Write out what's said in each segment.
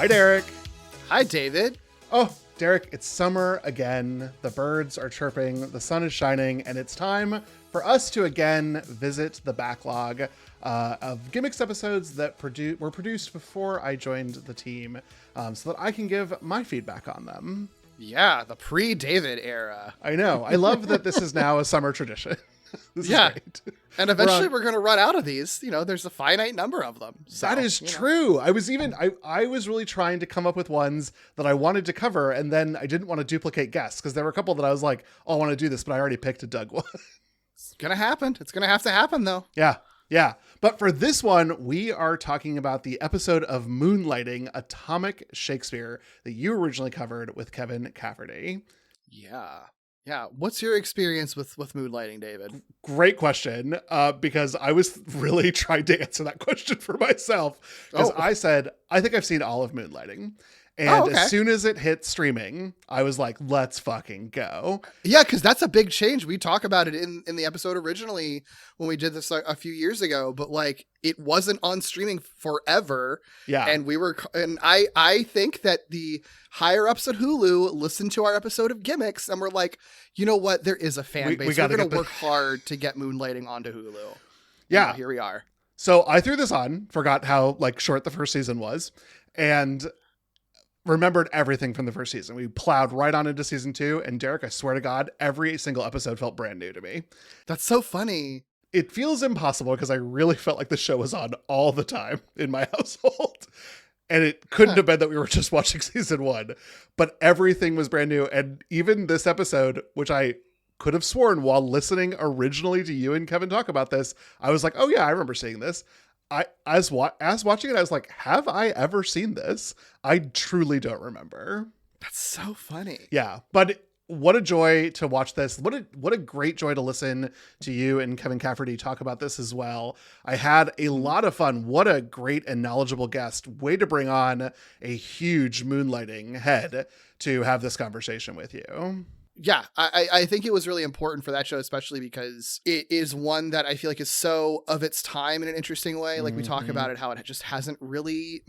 Hi, Derek. Hi, David. Oh, Derek, it's summer again. The birds are chirping, the sun is shining, and it's time for us to again visit the backlog of Gimmicks episodes that were produced before I joined the team, so that I can give my feedback on them. Yeah, the pre-David era. I know. I love that this is now a summer tradition. This is great. And eventually we're going to run out of these. You know, there's a finite number of them. So, that is true. I was really trying to come up with ones that I wanted to cover, and then I didn't want to duplicate guests because there were a couple that I was like, oh, I want to do this, but I already picked a Doug one. It's going to happen. It's going to have to happen, though. Yeah. But for this one, we are talking about the episode of Moonlighting, Atomic Shakespeare, that you originally covered with Kevin Cafferty. Yeah. What's your experience with Moonlighting, David? Great question, because I was really trying to answer that question for myself. Because I said, I think I've seen all of Moonlighting. And as soon as it hit streaming, I was like, let's fucking go. Yeah, because that's a big change. We talk about it in the episode originally when we did this a few years ago, but like it wasn't on streaming forever. Yeah. And I think that the higher ups at Hulu listened to our episode of Gimmicks and were like, you know what? There is a fan base. We're going to work hard to get Moonlighting onto Hulu. Yeah. And here we are. So I threw this on, forgot how like short the first season was, and remembered everything from the first season. We plowed right on into season 2, and Derek, I swear to God, every single episode felt brand new to me. That's so funny. It feels impossible because I really felt like the show was on all the time in my household. And it couldn't have been that we were just watching season 1, but everything was brand new. And even this episode, which I could have sworn while listening originally to you and Kevin talk about this, I was like, oh yeah, I remember seeing this. As watching it, I was like, have I ever seen this? I truly don't remember. That's so funny. Yeah, but what a joy to watch this. What a great joy to listen to you and Kevin Cafferty talk about this as well. I had a lot of fun. What a great and knowledgeable guest. Way to bring on a huge Moonlighting head to have this conversation with you. Yeah, I think it was really important for that show, especially because it is one that I feel like is so of its time in an interesting way. Like we talk about it, how it just hasn't really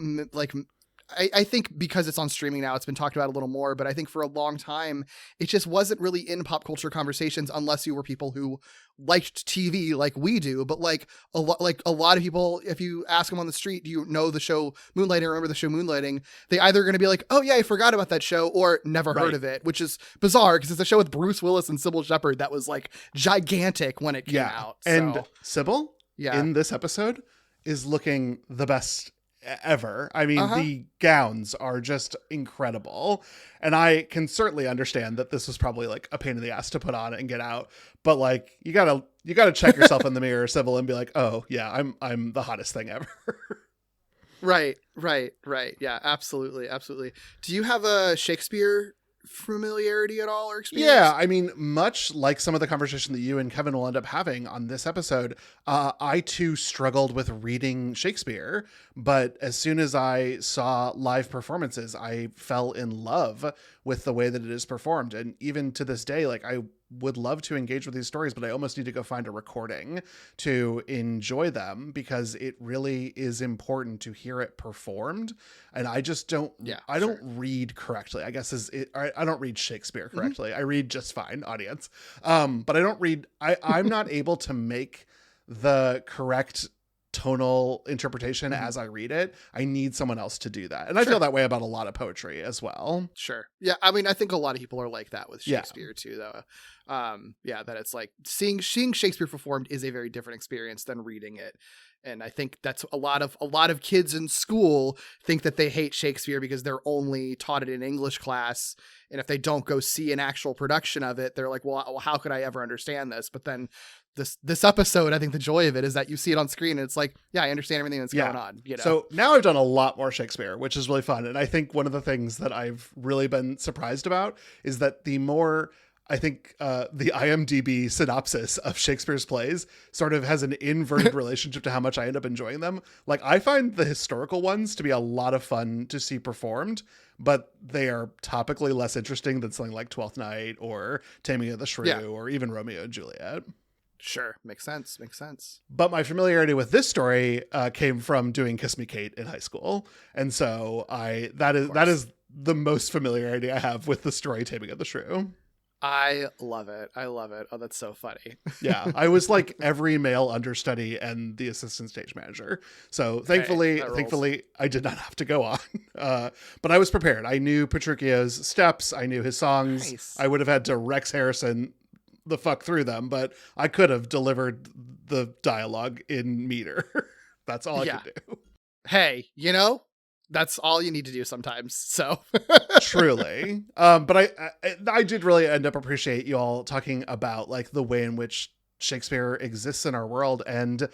I think because it's on streaming now, it's been talked about a little more, but I think for a long time, it just wasn't really in pop culture conversations unless you were people who liked TV like we do. But like a lot of people, if you ask them on the street, do you know the show Moonlighting, remember the show Moonlighting? They either going to be like, oh yeah, I forgot about that show, or never heard of it, which is bizarre because it's a show with Bruce Willis and Sybil Shepherd that was like gigantic when it came out. So. And Sybil in this episode is looking the best ever. I mean, the gowns are just incredible, and I can certainly understand that this was probably like a pain in the ass to put on and get out, but like you gotta check yourself in the mirror, Sybil, and be like, oh yeah, I'm the hottest thing ever. Right. Yeah, absolutely. Do you have a Shakespeare familiarity at all or experience? Yeah, I mean, much like some of the conversation that you and Kevin will end up having on this episode, I too struggled with reading Shakespeare, but as soon as I saw live performances, I fell in love with the way that it is performed. And even to this day, like I would love to engage with these stories, but I almost need to go find a recording to enjoy them because it really is important to hear it performed. And I just don't, I don't read correctly, I guess I don't read Shakespeare correctly. I read just fine, audience. But I don't read, I'm not able to make the correct tonal interpretation as I read it. I need someone else to do that. And I feel that way about a lot of poetry as well. Sure. Yeah. I mean, I think a lot of people are like that with Shakespeare too, though. That it's like seeing Shakespeare performed is a very different experience than reading it. And I think that's a lot of kids in school think that they hate Shakespeare because they're only taught it in English class. And if they don't go see an actual production of it, they're like, well, how could I ever understand this? But then this episode, I think the joy of it is that you see it on screen and it's like, yeah, I understand everything that's going on. You know? So now I've done a lot more Shakespeare, which is really fun. And I think one of the things that I've really been surprised about is that the more I think the IMDb synopsis of Shakespeare's plays sort of has an inverted relationship to how much I end up enjoying them. Like I find the historical ones to be a lot of fun to see performed, but they are topically less interesting than something like Twelfth Night or Taming of the Shrew or even Romeo and Juliet. Sure. Makes sense. Makes sense. But my familiarity with this story came from doing Kiss Me Kate in high school. And so that is the most familiarity I have with the story Taming of the Shrew. I love it. I love it. Oh, that's so funny. Yeah, I was like every male understudy and the assistant stage manager. So thankfully, I did not have to go on. But I was prepared. I knew Petruchio's steps. I knew his songs. Nice. I would have had to Rex Harrison the fuck through them, but I could have delivered the dialogue in meter. That's all I could do. Hey, that's all you need to do sometimes. So truly. But I did really end up appreciate you all talking about like the way in which Shakespeare exists in our world. And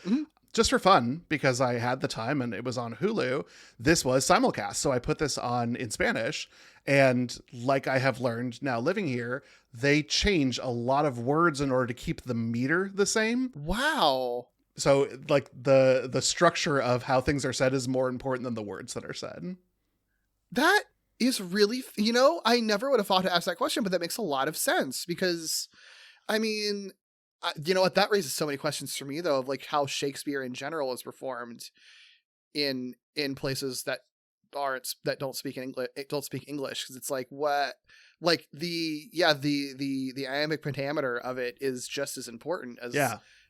just for fun, because I had the time and it was on Hulu, this was simulcast. So I put this on in Spanish. And like I have learned now living here, they change a lot of words in order to keep the meter the same. Wow. So like the structure of how things are said is more important than the words that are said. That is really, I never would have thought to ask that question, but that makes a lot of sense because, I mean, you know what? That raises so many questions for me though, of like how Shakespeare in general is performed in places that don't speak English. Cause it's like, what, like the iambic pentameter of it is just as important as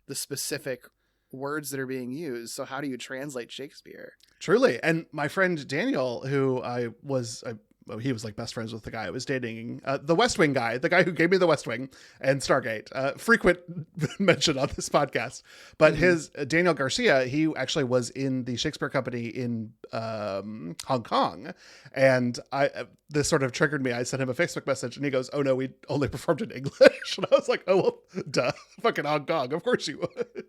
the specific words that are being used. So how do you translate Shakespeare? Truly. And my friend Daniel, who he was like best friends with the guy I was dating, the West Wing guy, the guy who gave me the West Wing and Stargate, frequent mention on this podcast. But his Daniel Garcia, he actually was in the Shakespeare Company in Hong Kong. And this sort of triggered me. I sent him a Facebook message and he goes, "Oh no, we only performed in English." And I was like, "Oh, well, duh, fucking Hong Kong. Of course you would."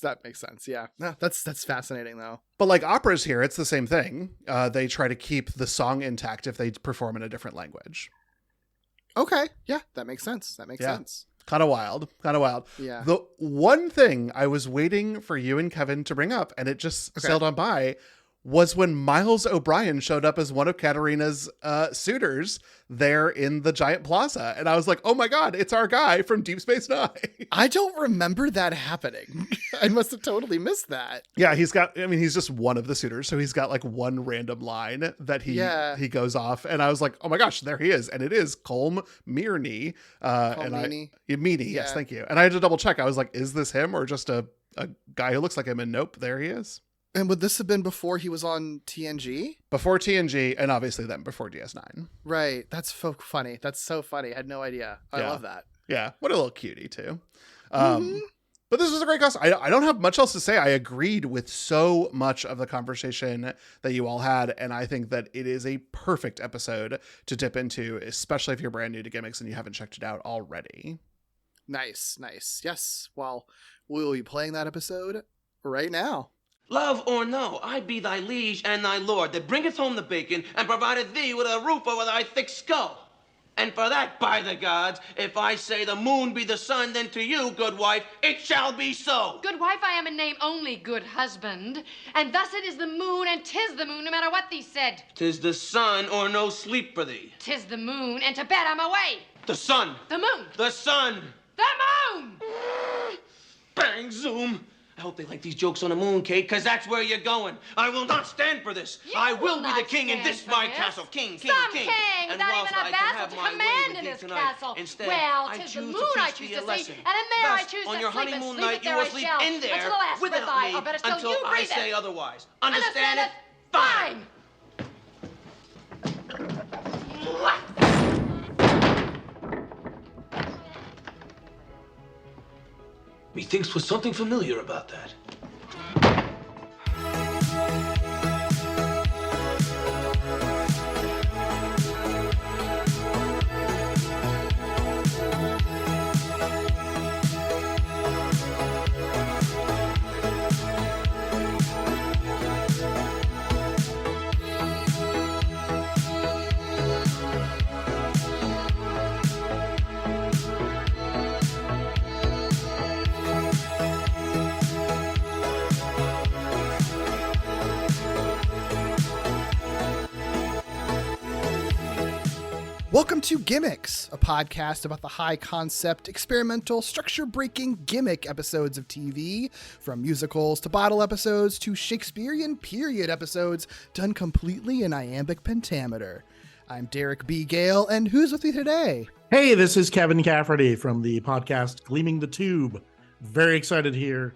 That makes sense. Yeah. No, that's fascinating though. But like operas here, it's the same thing. They try to keep the song intact if they perform in a different language. Okay. Yeah, that makes sense. That makes sense. Kind of wild. Yeah. The one thing I was waiting for you and Kevin to bring up, and it just sailed on by, was when Miles O'Brien showed up as one of Katerina's suitors there in the giant plaza. And I was like, oh my God, it's our guy from Deep Space Nine. I don't remember that happening. I must have totally missed that. Yeah, he's just one of the suitors. So he's got like one random line that he goes off. And I was like, oh my gosh, there he is. And it is Colm Meaney. Meaney, yes, thank you. And I had to double check. I was like, is this him or just a guy who looks like him? And nope, there he is. And would this have been before he was on TNG? Before TNG, and obviously then before DS9. Right. That's so funny. That's so funny. I had no idea. I love that. Yeah. What a little cutie, too. But this was a great cast. I don't have much else to say. I agreed with so much of the conversation that you all had, and I think that it is a perfect episode to dip into, especially if you're brand new to Gimmicks and you haven't checked it out already. Nice. Yes. Well, we will be playing that episode right now. Love or no, I be thy liege and thy lord that bringeth home the bacon and provided thee with a roof over thy thick skull. And for that, by the gods, if I say the moon be the sun, then to you, good wife, it shall be so. Good wife I am in name only, good husband. And thus it is the moon, and 'tis the moon, no matter what thee said. 'Tis the sun or no sleep for thee. 'Tis the moon, and to bed I'm away. The sun. The moon. The sun. The moon! Bang, zoom. I hope they like these jokes on the moon, Kate, because that's where you're going. I will not stand for this. I will be the king in this my castle. King. Some king, and not whilst even I a can vassal have to my command way in with his thee tonight, castle. instead, Well, I 'tis the choose moon to I teach choose thee to a see, lesson. and in there I Thus, choose on to your sleep, and honeymoon sleep night, it you there will I sleep shall, in there until the last without breath I, me or better still, until you I breathe say it. otherwise. Understand it? Fine. Methinks 'twas something familiar about that. Welcome to Gimmicks, a podcast about the high concept, experimental, structure breaking gimmick episodes of TV, from musicals to bottle episodes to Shakespearean period episodes done completely in iambic pentameter. I'm Derek B. Gale, and who's with me today? Hey, this is Kevin Cafferty from the podcast Gleaming the Tube. Very excited here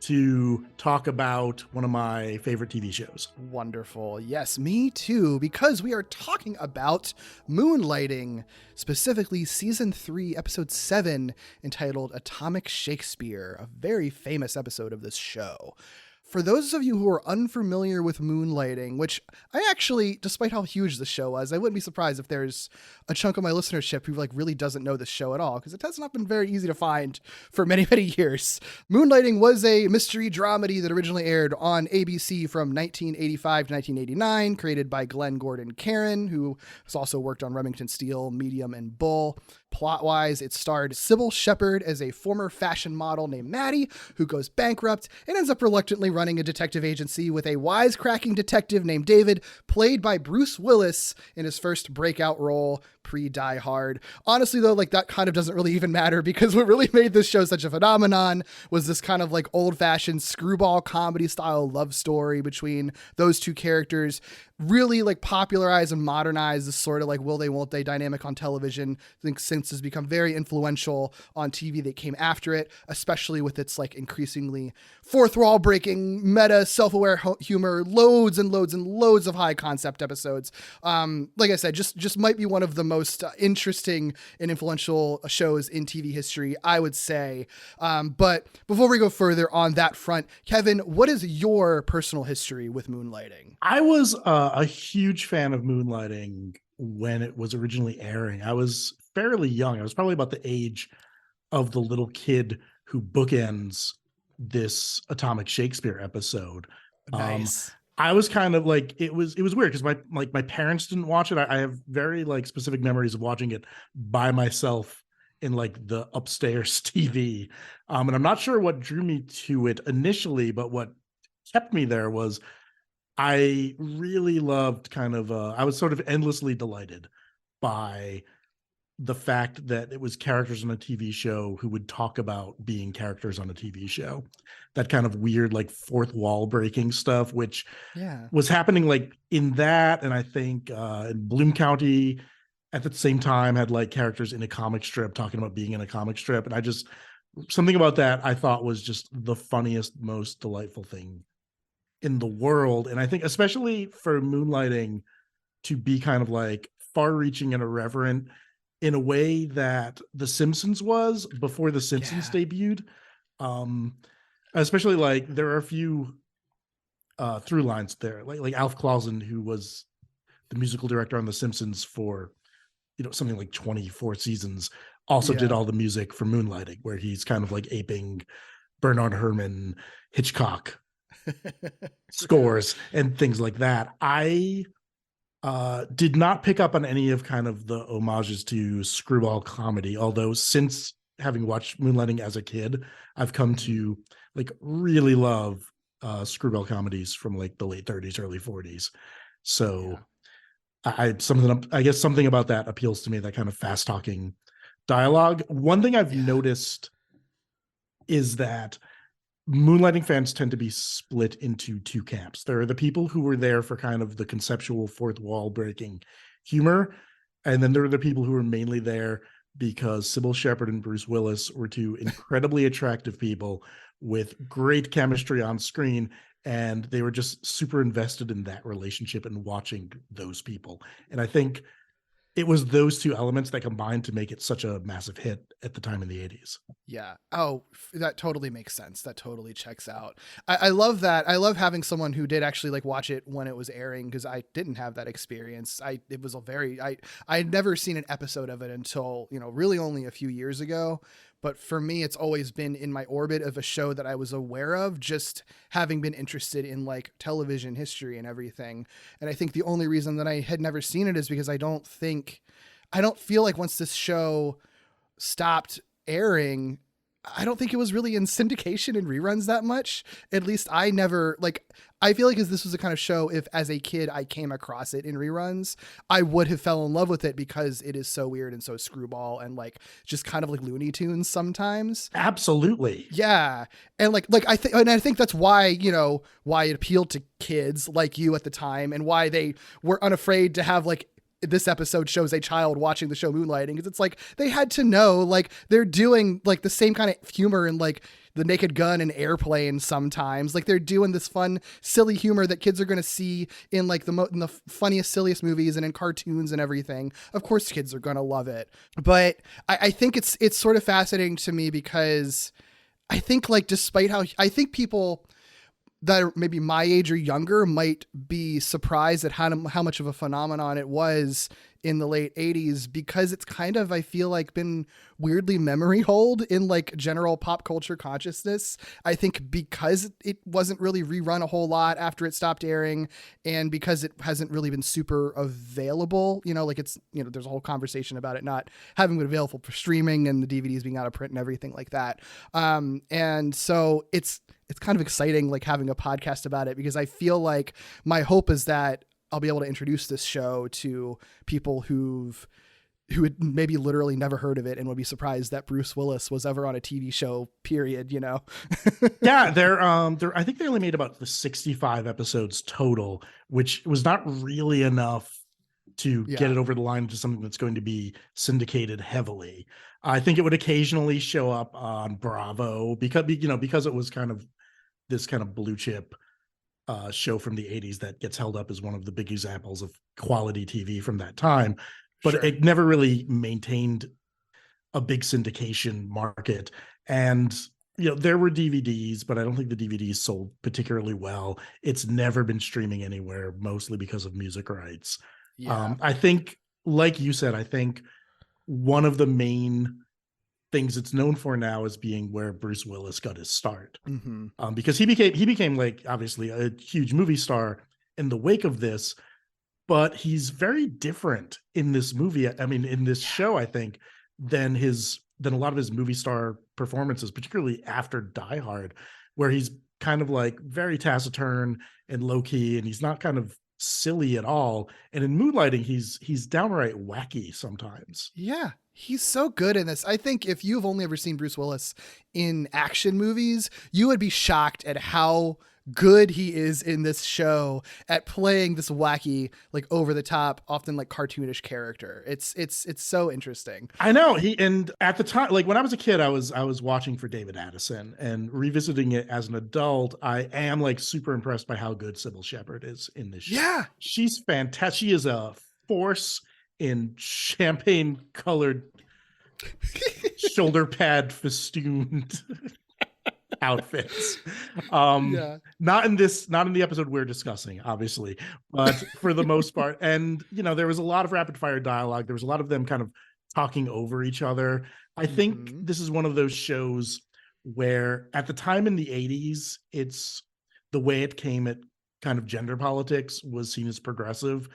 to talk about one of my favorite TV shows. Wonderful. Yes, me too, because we are talking about Moonlighting, specifically season 3, episode 7, entitled Atomic Shakespeare, a very famous episode of this show. For those of you who are unfamiliar with Moonlighting, which I actually, despite how huge the show was, I wouldn't be surprised if there's a chunk of my listenership who really doesn't know this show at all, because it has not been very easy to find for many, many years. Moonlighting was a mystery dramedy that originally aired on ABC from 1985 to 1989, created by Glenn Gordon Caron, who has also worked on Remington Steele, Medium, and Bull. Plot-wise, it starred Sybil Shepherd as a former fashion model named Maddie, who goes bankrupt and ends up reluctantly running a detective agency with a wisecracking detective named David, played by Bruce Willis in his first breakout role pre-Die Hard. Honestly, though, that kind of doesn't really even matter, because what really made this show such a phenomenon was this kind of old-fashioned screwball comedy style love story between those two characters. Really popularize and modernize this sort of will they won't they dynamic on television. I think since has become very influential on TV that came after it, especially with its increasingly fourth wall breaking, meta, self-aware humor, loads and loads and loads of high concept episodes. Like I said, just might be one of the most interesting and influential shows in TV history, I would say. But before we go further on that front, Kevin, what is your personal history with Moonlighting? I was a huge fan of Moonlighting when it was originally airing. I was fairly young. I was probably about the age of the little kid who bookends this Atomic Shakespeare episode. Nice. I was kind of it was weird because my parents didn't watch it. I have very specific memories of watching it by myself in the upstairs TV. And I'm not sure what drew me to it initially, but what kept me there was I really loved I was sort of endlessly delighted by the fact that it was characters on a TV show who would talk about being characters on a TV show. That kind of weird, fourth wall breaking stuff, which was happening in that. And I think in Bloom County at the same time had characters in a comic strip talking about being in a comic strip. And something about that I thought was just the funniest, most delightful thing in the world. And I think especially for Moonlighting to be kind of far-reaching and irreverent in a way that The Simpsons was before The Simpsons debuted. Especially there are a few through lines there, like Alf Clausen, who was the musical director on The Simpsons for something like 24 seasons, also did all the music for Moonlighting, where he's kind of aping Bernard Herrmann, Hitchcock scores and things like that. I did not pick up on any of the homages to screwball comedy, although since having watched Moonlighting as a kid, I've come to really love screwball comedies from the late 30s, early 40s. So I guess something about that appeals to me, that kind of fast talking dialogue. One thing I've noticed is that Moonlighting fans tend to be split into two camps. There are the people who were there for kind of the conceptual fourth wall breaking humor. And then there are the people who are mainly there because Sybil Shepherd and Bruce Willis were two incredibly attractive people with great chemistry on screen. And they were just super invested in that relationship and watching those people. And I think it was those two elements that combined to make it such a massive hit at the time in the 80s. Yeah. Oh, that totally makes sense. That totally checks out. I love that. I love having someone who did actually watch it when it was airing, because I didn't have that experience. I'd never seen an episode of it until, really only a few years ago. But for me, it's always been in my orbit of a show that I was aware of, just having been interested in television history and everything. And I think the only reason that I had never seen it is because I don't feel like once this show stopped airing, I don't think it was really in syndication and reruns that much. At least I never, like, I feel like this was the kind of show, if as a kid I came across it in reruns, I would have fell in love with it because it is so weird and so screwball and like just kind of like Looney Tunes sometimes. Absolutely. Yeah. And I think that's why, you know, why it appealed to kids like you at the time and why they were unafraid to have like, this episode shows a child watching the show Moonlighting, because it's like they had to know like they're doing like the same kind of humor in like The Naked Gun and Airplane sometimes. Like they're doing this fun, silly humor that kids are going to see in like in the funniest, silliest movies and in cartoons and everything. Of course, kids are going to love it. But I think it's sort of fascinating to me because I think like despite how I think people that are maybe my age or younger might be surprised at how much of a phenomenon it was in the late 80s, because it's kind of, I feel like, been weirdly memory hold in like general pop culture consciousness. I think because it wasn't really rerun a whole lot after it stopped airing, and because it hasn't really been super available, you know, like it's, you know, there's a whole conversation about it not having been available for streaming and the DVDs being out of print and everything like that. And so it's kind of exciting, like having a podcast about it, because I feel like my hope is that I'll be able to introduce this show to people who had maybe literally never heard of it and would be surprised that Bruce Willis was ever on a TV show, period, you know? Yeah, I think they only made about the 65 episodes total, which was not really enough to get it over the line to something that's going to be syndicated heavily. I think it would occasionally show up on Bravo because it was kind of this kind of blue chip show from the 80s that gets held up as one of the big examples of quality TV from that time. But it never really maintained a big syndication market. And, you know, there were DVDs, but I don't think the DVDs sold particularly well. It's never been streaming anywhere, mostly because of music rights. Yeah. I think, like you said, I think one of the main things it's known for now is being where Bruce Willis got his start. Mm-hmm. Because he became like obviously a huge movie star in the wake of this, but he's very different in this movie. I mean, in this show, I think, than a lot of his movie star performances, particularly after Die Hard, where he's kind of like very taciturn and low key, and he's not kind of silly at all. And in Moonlighting, he's downright wacky sometimes. Yeah. He's so good in this. I think if you've only ever seen Bruce Willis in action movies, you would be shocked at how good he is in this show at playing this wacky, like over the top, often like cartoonish character. It's so interesting. I know and at the time, like when I was a kid, I was watching for David Addison, and revisiting it as an adult, I am like super impressed by how good Sybil Shepherd is in this show. Yeah. She's fantastic. She is a force in champagne colored shoulder pad festooned outfits. Not in the episode we're discussing, obviously, but for the most part. And, you know, there was a lot of rapid fire dialogue. There was a lot of them kind of talking over each other. I think this is one of those shows where at the time in the 80s, it's the way it came at kind of gender politics was seen as progressive.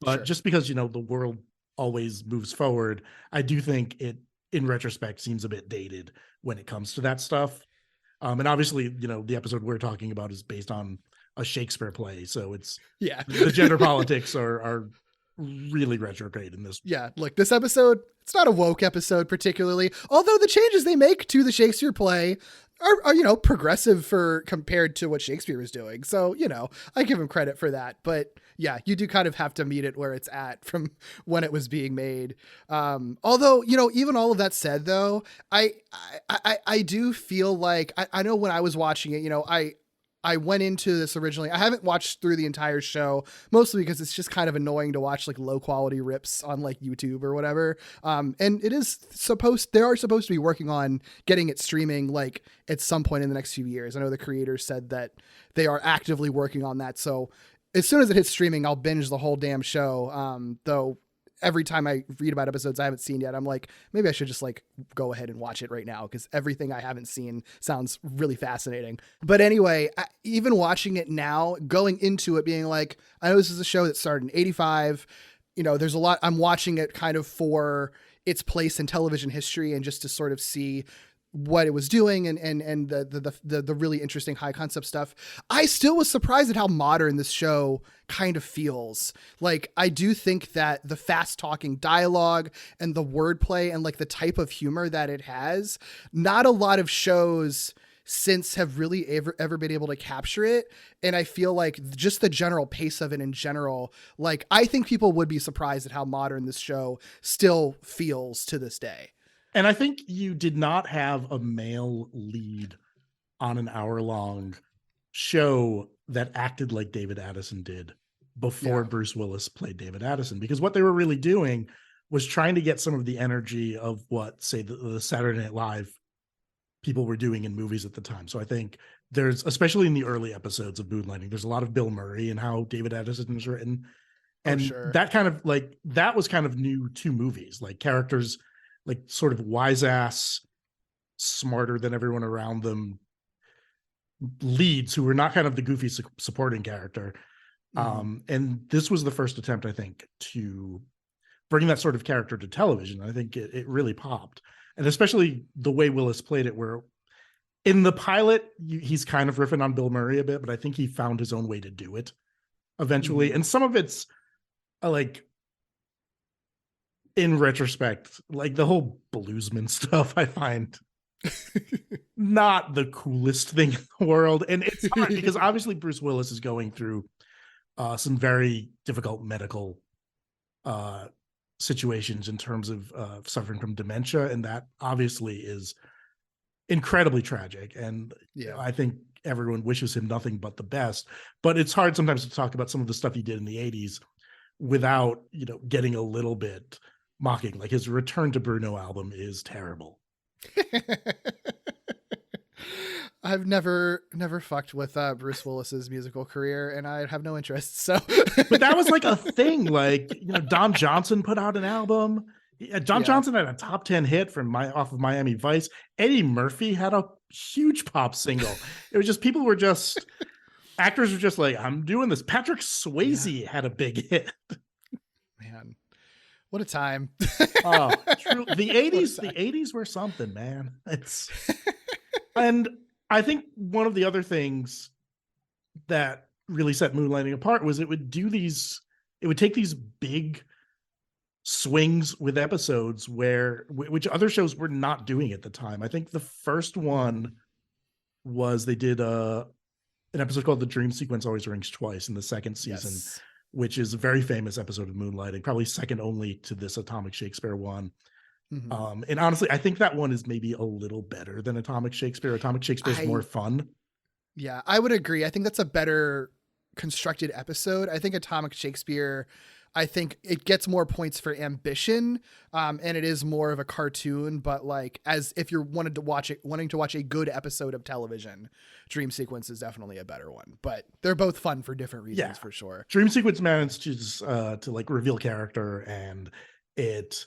But just because, you know, the world always moves forward, I do think it, in retrospect, seems a bit dated when it comes to that stuff. And obviously, you know, the episode we're talking about is based on a Shakespeare play. So it's, the gender politics are really retrograde in this. Yeah, look, this episode, it's not a woke episode particularly, although the changes they make to the Shakespeare play are you know, progressive compared to what Shakespeare was doing. So, you know, I give him credit for that. But yeah, you do kind of have to meet it where it's at from when it was being made. Although, you know, even all of that said, though, I do feel like I know when I was watching it, you know, I went into this originally. I haven't watched through the entire show, mostly because it's just kind of annoying to watch like low quality rips on like YouTube or whatever. And they are supposed to be working on getting it streaming like at some point in the next few years. I know the creators said that they are actively working on that. So as soon as it hits streaming, I'll binge the whole damn show. Though every time I read about episodes I haven't seen yet, I'm like, maybe I should just like go ahead and watch it right now, because everything I haven't seen sounds really fascinating. But anyway, even watching it now, going into it being like, I know this is a show that started in 85. You know, there's a lot. I'm watching it kind of for its place in television history and just to sort of see what it was doing and the really interesting high concept stuff, I still was surprised at how modern this show kind of feels. Like, I do think that the fast talking dialogue and the wordplay and like the type of humor that it has, not a lot of shows since have really ever been able to capture it. And I feel like just the general pace of it in general, like, I think people would be surprised at how modern this show still feels to this day. And I think you did not have a male lead on an hour-long show that acted like David Addison did before Bruce Willis played David Addison, because what they were really doing was trying to get some of the energy of what, say, the Saturday Night Live people were doing in movies at the time. So I think there's, especially in the early episodes of Moonlighting, there's a lot of Bill Murray and how David Addison is written. And that kind of like, that was kind of new to movies, like characters like sort of wise ass, smarter than everyone around them leads who were not kind of the goofy supporting character. And this was the first attempt, I think, to bring that sort of character to television. I think it really popped. And especially the way Willis played it, where in the pilot, he's kind of riffing on Bill Murray a bit, but I think he found his own way to do it eventually. And some of it's like, in retrospect, like the whole bluesman stuff, I find not the coolest thing in the world. And it's hard because obviously Bruce Willis is going through some very difficult medical situations in terms of suffering from dementia. And that obviously is incredibly tragic. And I think everyone wishes him nothing but the best. But it's hard sometimes to talk about some of the stuff he did in the 80s without, getting a little bit mocking. Like his Return to Bruno album is terrible. I've never fucked with Bruce Willis's musical career, and I have no interest. So, but that was like a thing. Like, Don Johnson put out an album. Don Johnson had a top 10 hit off of Miami Vice. Eddie Murphy had a huge pop single. It was just, people were just, actors were just like, I'm doing this. Patrick Swayze had a big hit. Man, what a time. Oh, true. The 80s were something, man. And I think one of the other things that really set Moonlighting apart was it would take these big swings with episodes which other shows were not doing at the time. I think the first one was they did an episode called The Dream Sequence Always Rings Twice in the second season, which is a very famous episode of Moonlighting, probably second only to this Atomic Shakespeare one. And honestly, I think that one is maybe a little better than Atomic Shakespeare. Atomic Shakespeare is more fun. Yeah, I would agree. I think that's a better constructed episode. I think Atomic Shakespeare, I think it gets more points for ambition, and it is more of a cartoon. But like, as if you're wanting to watch a good episode of television, Dream Sequence is definitely a better one. But they're both fun for different reasons, for sure. Dream Sequence manages to like reveal character, and it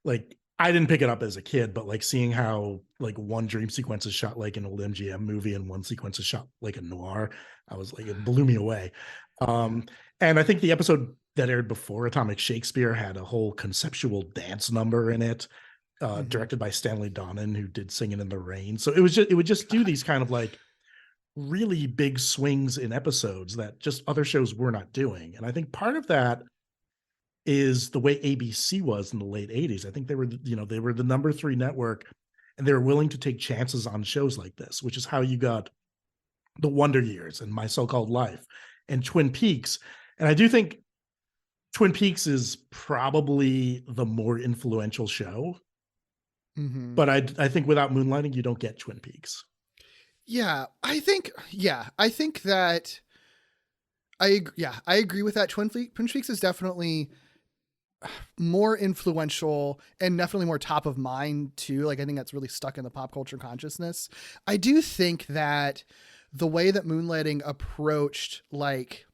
like, I didn't pick it up as a kid, but like seeing how like one dream sequence is shot like an old MGM movie and one sequence is shot like a noir, I was like, it blew me away. And I think the episode that aired before Atomic Shakespeare had a whole conceptual dance number in it, directed by Stanley Donen, who did Singing in the Rain. So it would just do these kind of like really big swings in episodes that just other shows were not doing. And I think part of that is the way ABC was in the late 80s. I think they were the number 3 network, and they were willing to take chances on shows like this, which is how you got The Wonder Years and My So-Called Life and Twin Peaks. And I do think Twin Peaks is probably the more influential show, but I think without Moonlighting, you don't get Twin Peaks. I think that I agree with that. Twin Peaks is definitely more influential and definitely more top of mind too. Like, I think that's really stuck in the pop culture consciousness. I do think that the way that Moonlighting approached like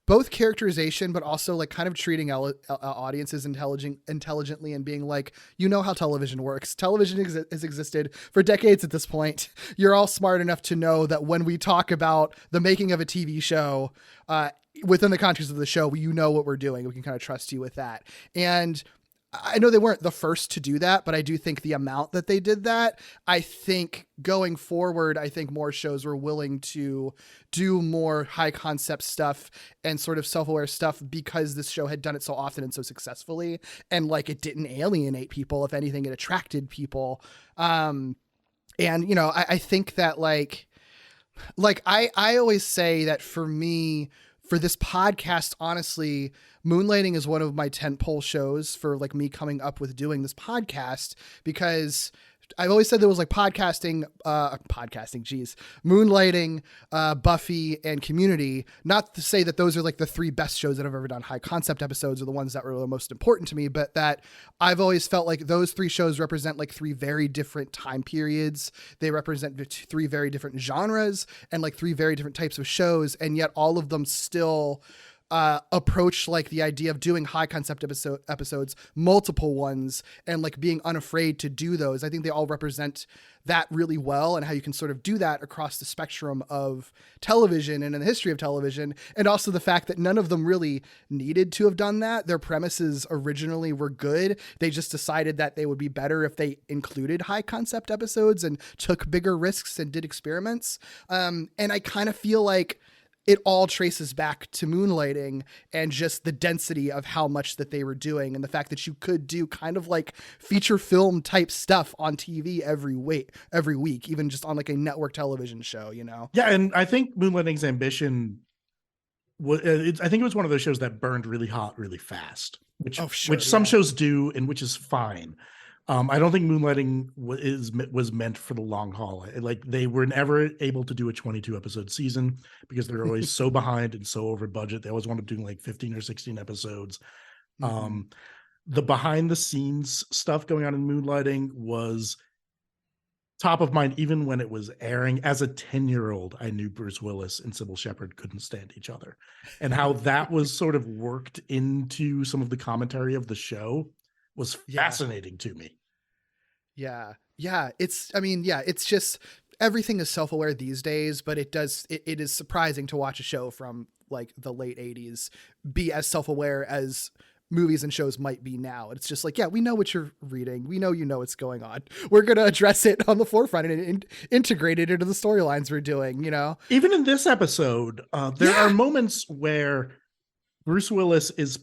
both characterization, but also like kind of treating audiences intelligently and being like, how television works. Television has existed for decades at this point. You're all smart enough to know that when we talk about the making of a TV show, within the context of the show, what we're doing. We can kind of trust you with that. And I know they weren't the first to do that, but I do think the amount that they did that, I think going forward, I think more shows were willing to do more high concept stuff and sort of self-aware stuff because this show had done it so often and so successfully. And like, it didn't alienate people. If anything, it attracted people. And, you know, I think that like I always say that for me, for this podcast, honestly, Moonlighting is one of my tentpole shows for like me coming up with doing this podcast, because I've always said there was like Moonlighting, Buffy, and Community. Not to say that those are like the three best shows that I've ever done high concept episodes, or the ones that were the most important to me, but that I've always felt like those three shows represent like three very different time periods. They represent three very different genres and like three very different types of shows, and yet all of them still approach like the idea of doing high concept episodes, multiple ones, and like being unafraid to do those. I think they all represent that really well, and how you can sort of do that across the spectrum of television and in the history of television. And also the fact that none of them really needed to have done that. Their premises originally were good. They just decided that they would be better if they included high concept episodes and took bigger risks and did experiments. And I kind of feel like it all traces back to Moonlighting and just the density of how much that they were doing, and the fact that you could do kind of like feature film type stuff on TV every week, even just on like a network television show, you know? Yeah. And I think Moonlighting's ambition was, I think it was one of those shows that burned really hot, really fast, which some shows do, and which is fine. I don't think Moonlighting was meant for the long haul. Like, they were never able to do a 22 episode season because they were always so behind and so over budget. They always wound up doing like 15 or 16 episodes. Mm-hmm. The behind the scenes stuff going on in Moonlighting was top of mind even when it was airing. As a 10-year-old, I knew Bruce Willis and Sybil Shepherd couldn't stand each other, and how that was sort of worked into some of the commentary of the show was fascinating to me. Yeah. It's just, everything is self-aware these days, but it is surprising to watch a show from like the late 80s be as self-aware as movies and shows might be now. It's just like, yeah, we know what you're reading. We know, what's going on. We're going to address it on the forefront and integrate it into the storylines we're doing, you know? Even in this episode, there are moments where Bruce Willis is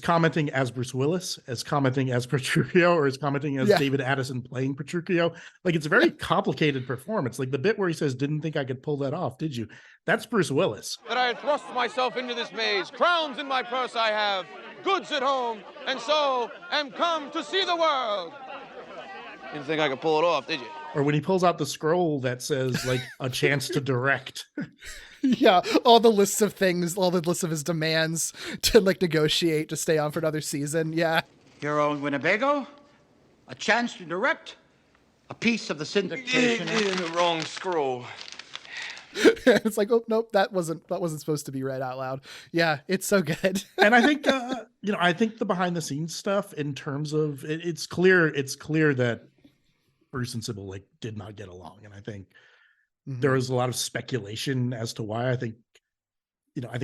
commenting as Bruce Willis, as commenting as Petruchio, or is commenting as David Addison playing Petruchio. Like, it's a very complicated performance. Like the bit where he says, "Didn't think I could pull that off, did you?" That's Bruce Willis. That I had thrust myself into this maze, crowns in my purse I have, goods at home, and so am come to see the world. Didn't think I could pull it off, did you? Or when he pulls out the scroll that says like a chance to direct. Yeah, all the lists of things, all the lists of his demands to like negotiate to stay on for another season. Yeah. Hero in Winnebago, a chance to direct, a piece of the syndication. The wrong scroll. It's like, oh nope, that wasn't supposed to be read out loud. Yeah, it's so good. And I think I think the behind the scenes stuff, in terms of it's clear that Bruce and Sybil like did not get along, and I think there was a lot of speculation as to why. I think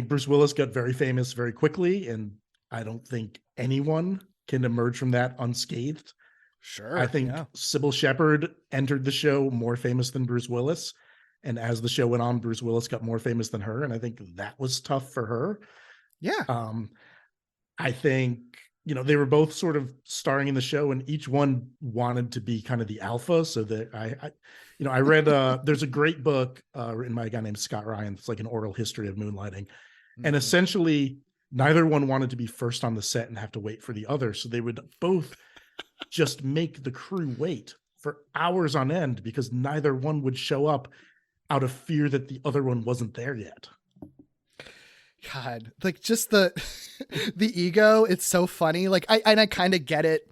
Bruce Willis got very famous very quickly, and I don't think anyone can emerge from that unscathed. Sure. I think Sybil Shepherd entered the show more famous than Bruce Willis, and as the show went on, Bruce Willis got more famous than her, and I think that was tough for her. Yeah. I think they were both sort of starring in the show, and each one wanted to be kind of the alpha. So that I read, there's a great book written by a guy named Scott Ryan. It's like an oral history of Moonlighting. And essentially neither one wanted to be first on the set and have to wait for the other. So they would both just make the crew wait for hours on end because neither one would show up out of fear that the other one wasn't there yet. God, like just the ego, it's so funny. Like I kind of get it.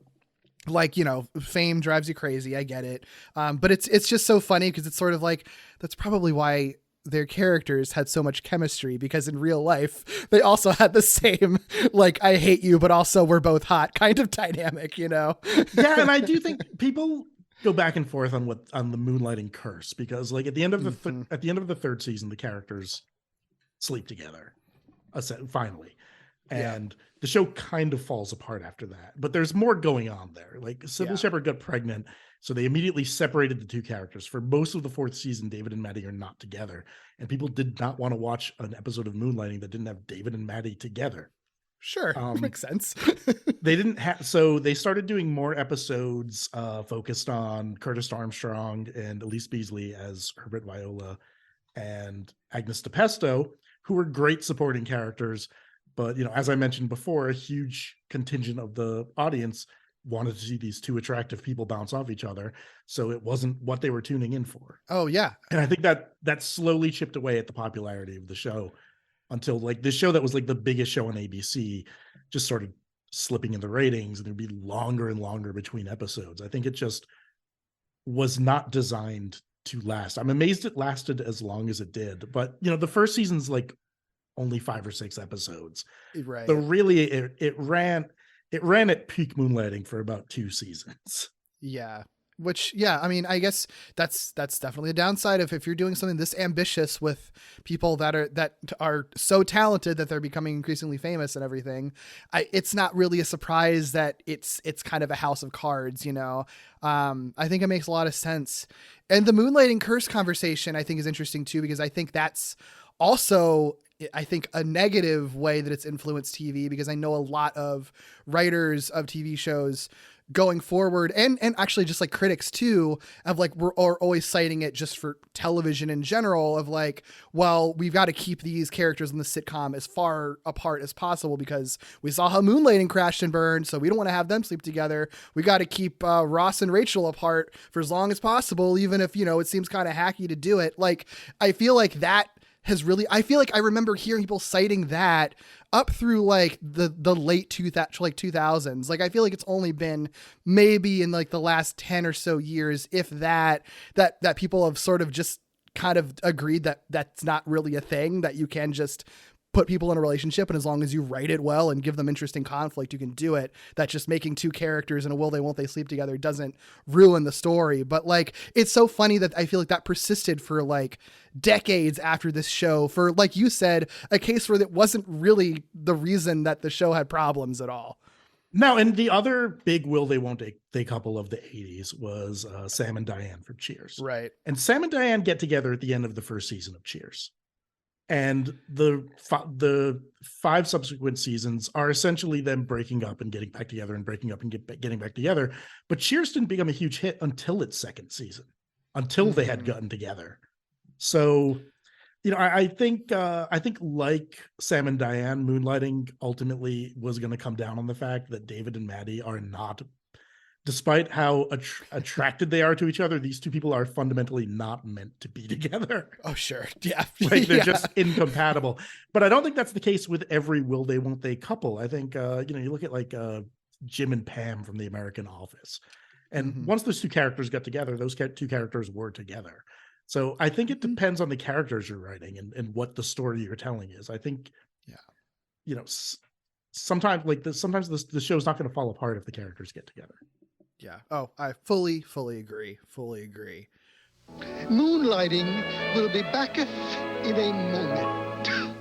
Like, fame drives you crazy. I get it. But it's just so funny because it's sort of like, that's probably why their characters had so much chemistry, because in real life they also had the same, like, I hate you, but also we're both hot kind of dynamic, Yeah. And I do think people go back and forth on the Moonlighting curse, because like at the end of the third season, the characters sleep together. Finally. And the show kind of falls apart after that. But there's more going on there. Like Sybil Shepherd got pregnant, so they immediately separated the two characters. For most of the fourth season, David and Maddie are not together. And people did not want to watch an episode of Moonlighting that didn't have David and Maddie together. Sure, makes sense. They didn't have, so they started doing more episodes focused on Curtis Armstrong and Elise Beasley as Herbert Viola and Agnes DePesto, who were great supporting characters. But, you know, as I mentioned before, a huge contingent of the audience wanted to see these two attractive people bounce off each other. So it wasn't what they were tuning in for. Oh, yeah. And I think that slowly chipped away at the popularity of the show until like this show that was like the biggest show on ABC just started slipping in the ratings, and there'd be longer and longer between episodes. I think it just was not designed to last. I'm amazed it lasted as long as it did. But, you know, the first season's like only 5 or 6 episodes. Right. So really it ran at peak Moonlighting for about 2 seasons. Yeah. Which, I mean, I guess that's definitely a downside of if you're doing something this ambitious with people that are so talented that they're becoming increasingly famous and everything. It's not really a surprise that it's kind of a house of cards, you know. I think it makes a lot of sense. And the Moonlighting curse conversation, I think, is interesting too, because I think that's also, I think, a negative way that it's influenced TV, because I know a lot of writers of TV shows going forward, and actually just like critics too, of like we're always citing it just for television in general, of like, well, we've got to keep these characters in the sitcom as far apart as possible because we saw how Moonlighting crashed and burned, so we don't want to have them sleep together. We got to keep Ross and Rachel apart for as long as possible, even if, you know, it seems kind of hacky to do it. Like, I feel like that has really, I feel like I remember hearing people citing that up through like the late 2000s. Like, I feel like it's only been maybe in like the last 10 or so years, if that people have sort of just kind of agreed that that's not really a thing, that you can just put people in a relationship, and as long as you write it well and give them interesting conflict, you can do it. That just making two characters in a will they won't they sleep together doesn't ruin the story. But like, it's so funny that I feel like that persisted for like decades after this show, for, like you said, a case where that wasn't really the reason that the show had problems at all. No, and the other big will they won't they couple of the 80s was Sam and Diane from Cheers. Right. And Sam and Diane get together at the end of the first season of Cheers. And the 5 subsequent seasons are essentially them breaking up and getting back together, and breaking up and getting back together. But Cheers didn't become a huge hit until its second season, until they had gotten together. So, you know, I think like Sam and Diane, Moonlighting ultimately was going to come down on the fact that David and Maddie are not, despite how attracted they are to each other, these two people are fundamentally not meant to be together. Oh, sure. Yeah. Like, they're just incompatible. But I don't think that's the case with every will they won't they couple. I think, you know, you look at like Jim and Pam from The American Office. And once those two characters got together, those two characters were together. So I think it depends on the characters you're writing and what the story you're telling is. I think, you know, sometimes the show's not going to fall apart if the characters get together. Yeah. Oh, I fully agree. Fully agree. Moonlighting will be back in a moment.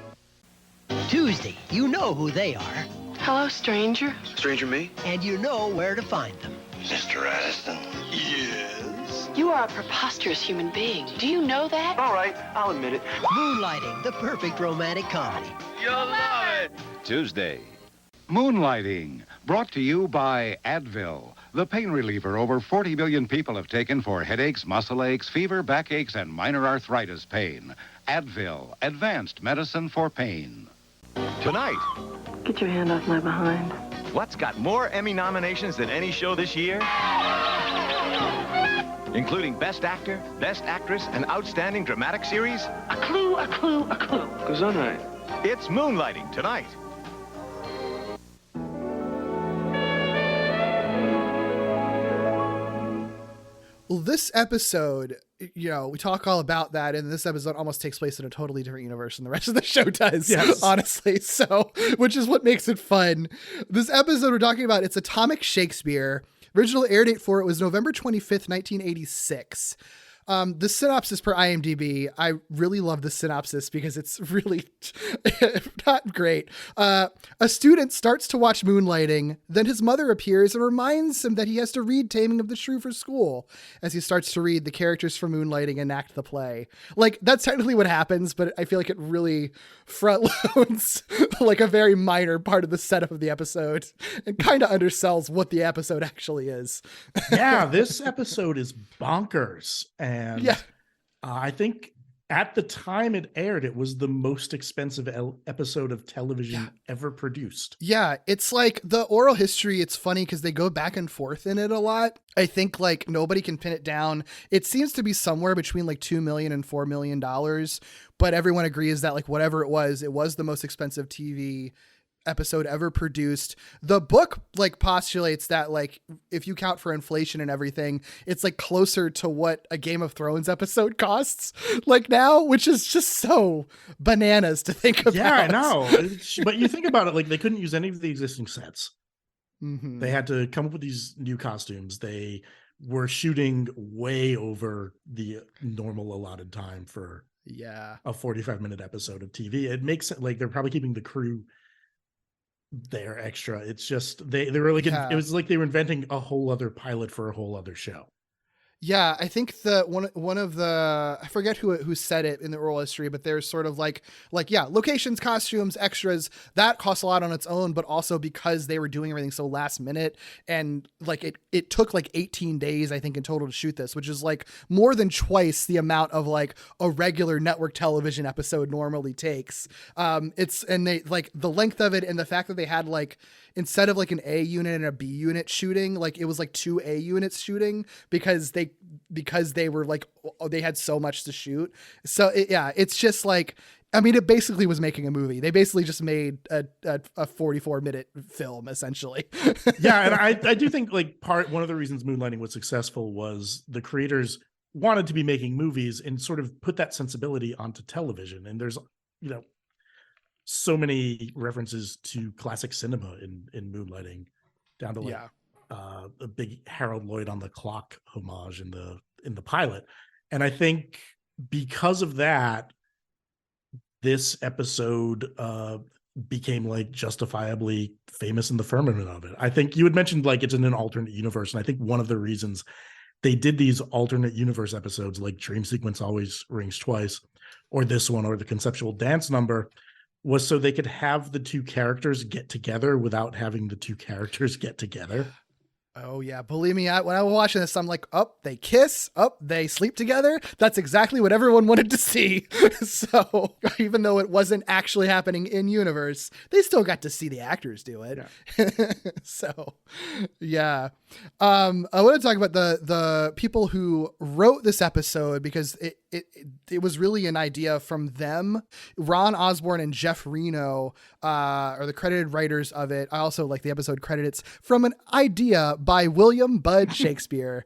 Tuesday, you know who they are. Hello, stranger. Stranger me? And you know where to find them. Mr. Addison. Yes. You are a preposterous human being. Do you know that? All right, I'll admit it. Moonlighting, the perfect romantic comedy. You'll love it. Tuesday. Moonlighting, brought to you by Advil, the pain reliever over 40 million people have taken for headaches, muscle aches, fever, backaches, and minor arthritis pain. Advil, advanced medicine for pain. Tonight. Get your hand off my behind. What's got more Emmy nominations than any show this year? Including Best Actor, Best Actress, and Outstanding Dramatic Series? A clue, a clue, a clue. Goes on right. It's Moonlighting tonight. Well, this episode, you know, we talk all about that, and this episode almost takes place in a totally different universe than the rest of the show does, honestly. So, which is what makes it fun. This episode we're talking about, it's Atomic Shakespeare. Original air date for it was November 25th, 1986. The synopsis per IMDb, I really love the synopsis because it's really not great. A student starts to watch Moonlighting, then his mother appears and reminds him that he has to read Taming of the Shrew for school. As he starts to read, the characters from Moonlighting enact the play. Like, that's technically what happens, but I feel like it really front loads like a very minor part of the setup of the episode and kind of undersells what the episode actually is. Yeah, this episode is bonkers. And I think at the time it aired, it was the most expensive episode of television ever produced. Yeah, it's like the oral history. It's funny because they go back and forth in it a lot. I think like nobody can pin it down. It seems to be somewhere between like $2 million and $4 million, but everyone agrees that like whatever it was the most expensive TV episode ever produced. The book like postulates that like if you count for inflation and everything, it's like closer to what a Game of Thrones episode costs like now, which is just so bananas to think about. Yeah, I know. But you think about it, like they couldn't use any of the existing sets. Mm-hmm. They had to come up with these new costumes. They were shooting way over the normal allotted time for a 45-minute episode of TV. It makes it like they're probably keeping the crew there extra. It's just they were like it was like they were inventing a whole other pilot for a whole other show. Yeah, I think the one of the, I forget who said it in the oral history, but there's sort of like locations, costumes, extras that cost a lot on its own, but also because they were doing everything so last minute and like it took like 18 days I think in total to shoot this, which is like more than twice the amount of like a regular network television episode normally takes. And they like the length of it and the fact that they had like instead of like an A unit and a B unit shooting, like it was like 2 A units shooting because they were like, they had so much to shoot. So it's just like, I mean, it basically was making a movie. They basically just made a 44-minute film essentially. Yeah. And I do think like one of the reasons Moonlighting was successful was the creators wanted to be making movies and sort of put that sensibility onto television. And there's, so many references to classic cinema in Moonlighting, down to like a big Harold Lloyd on the Clock homage in the pilot. And I think because of that, this episode became like justifiably famous in the firmament of it. I think you had mentioned like it's in an alternate universe, and I think one of the reasons they did these alternate universe episodes like Dream Sequence Always Rings Twice, or this one, or the conceptual dance number, was so they could have the two characters get together without having the two characters get together. Oh yeah, believe me, when I was watching this, I'm like, they kiss, they sleep together. That's exactly what everyone wanted to see. So even though it wasn't actually happening in universe, they still got to see the actors do it. Yeah. So yeah, I want to talk about the people who wrote this episode because it was really an idea from them. Ron Osborne and Jeff Reno are the credited writers of it. I also like the episode credits from an idea by William Bud Shakespeare.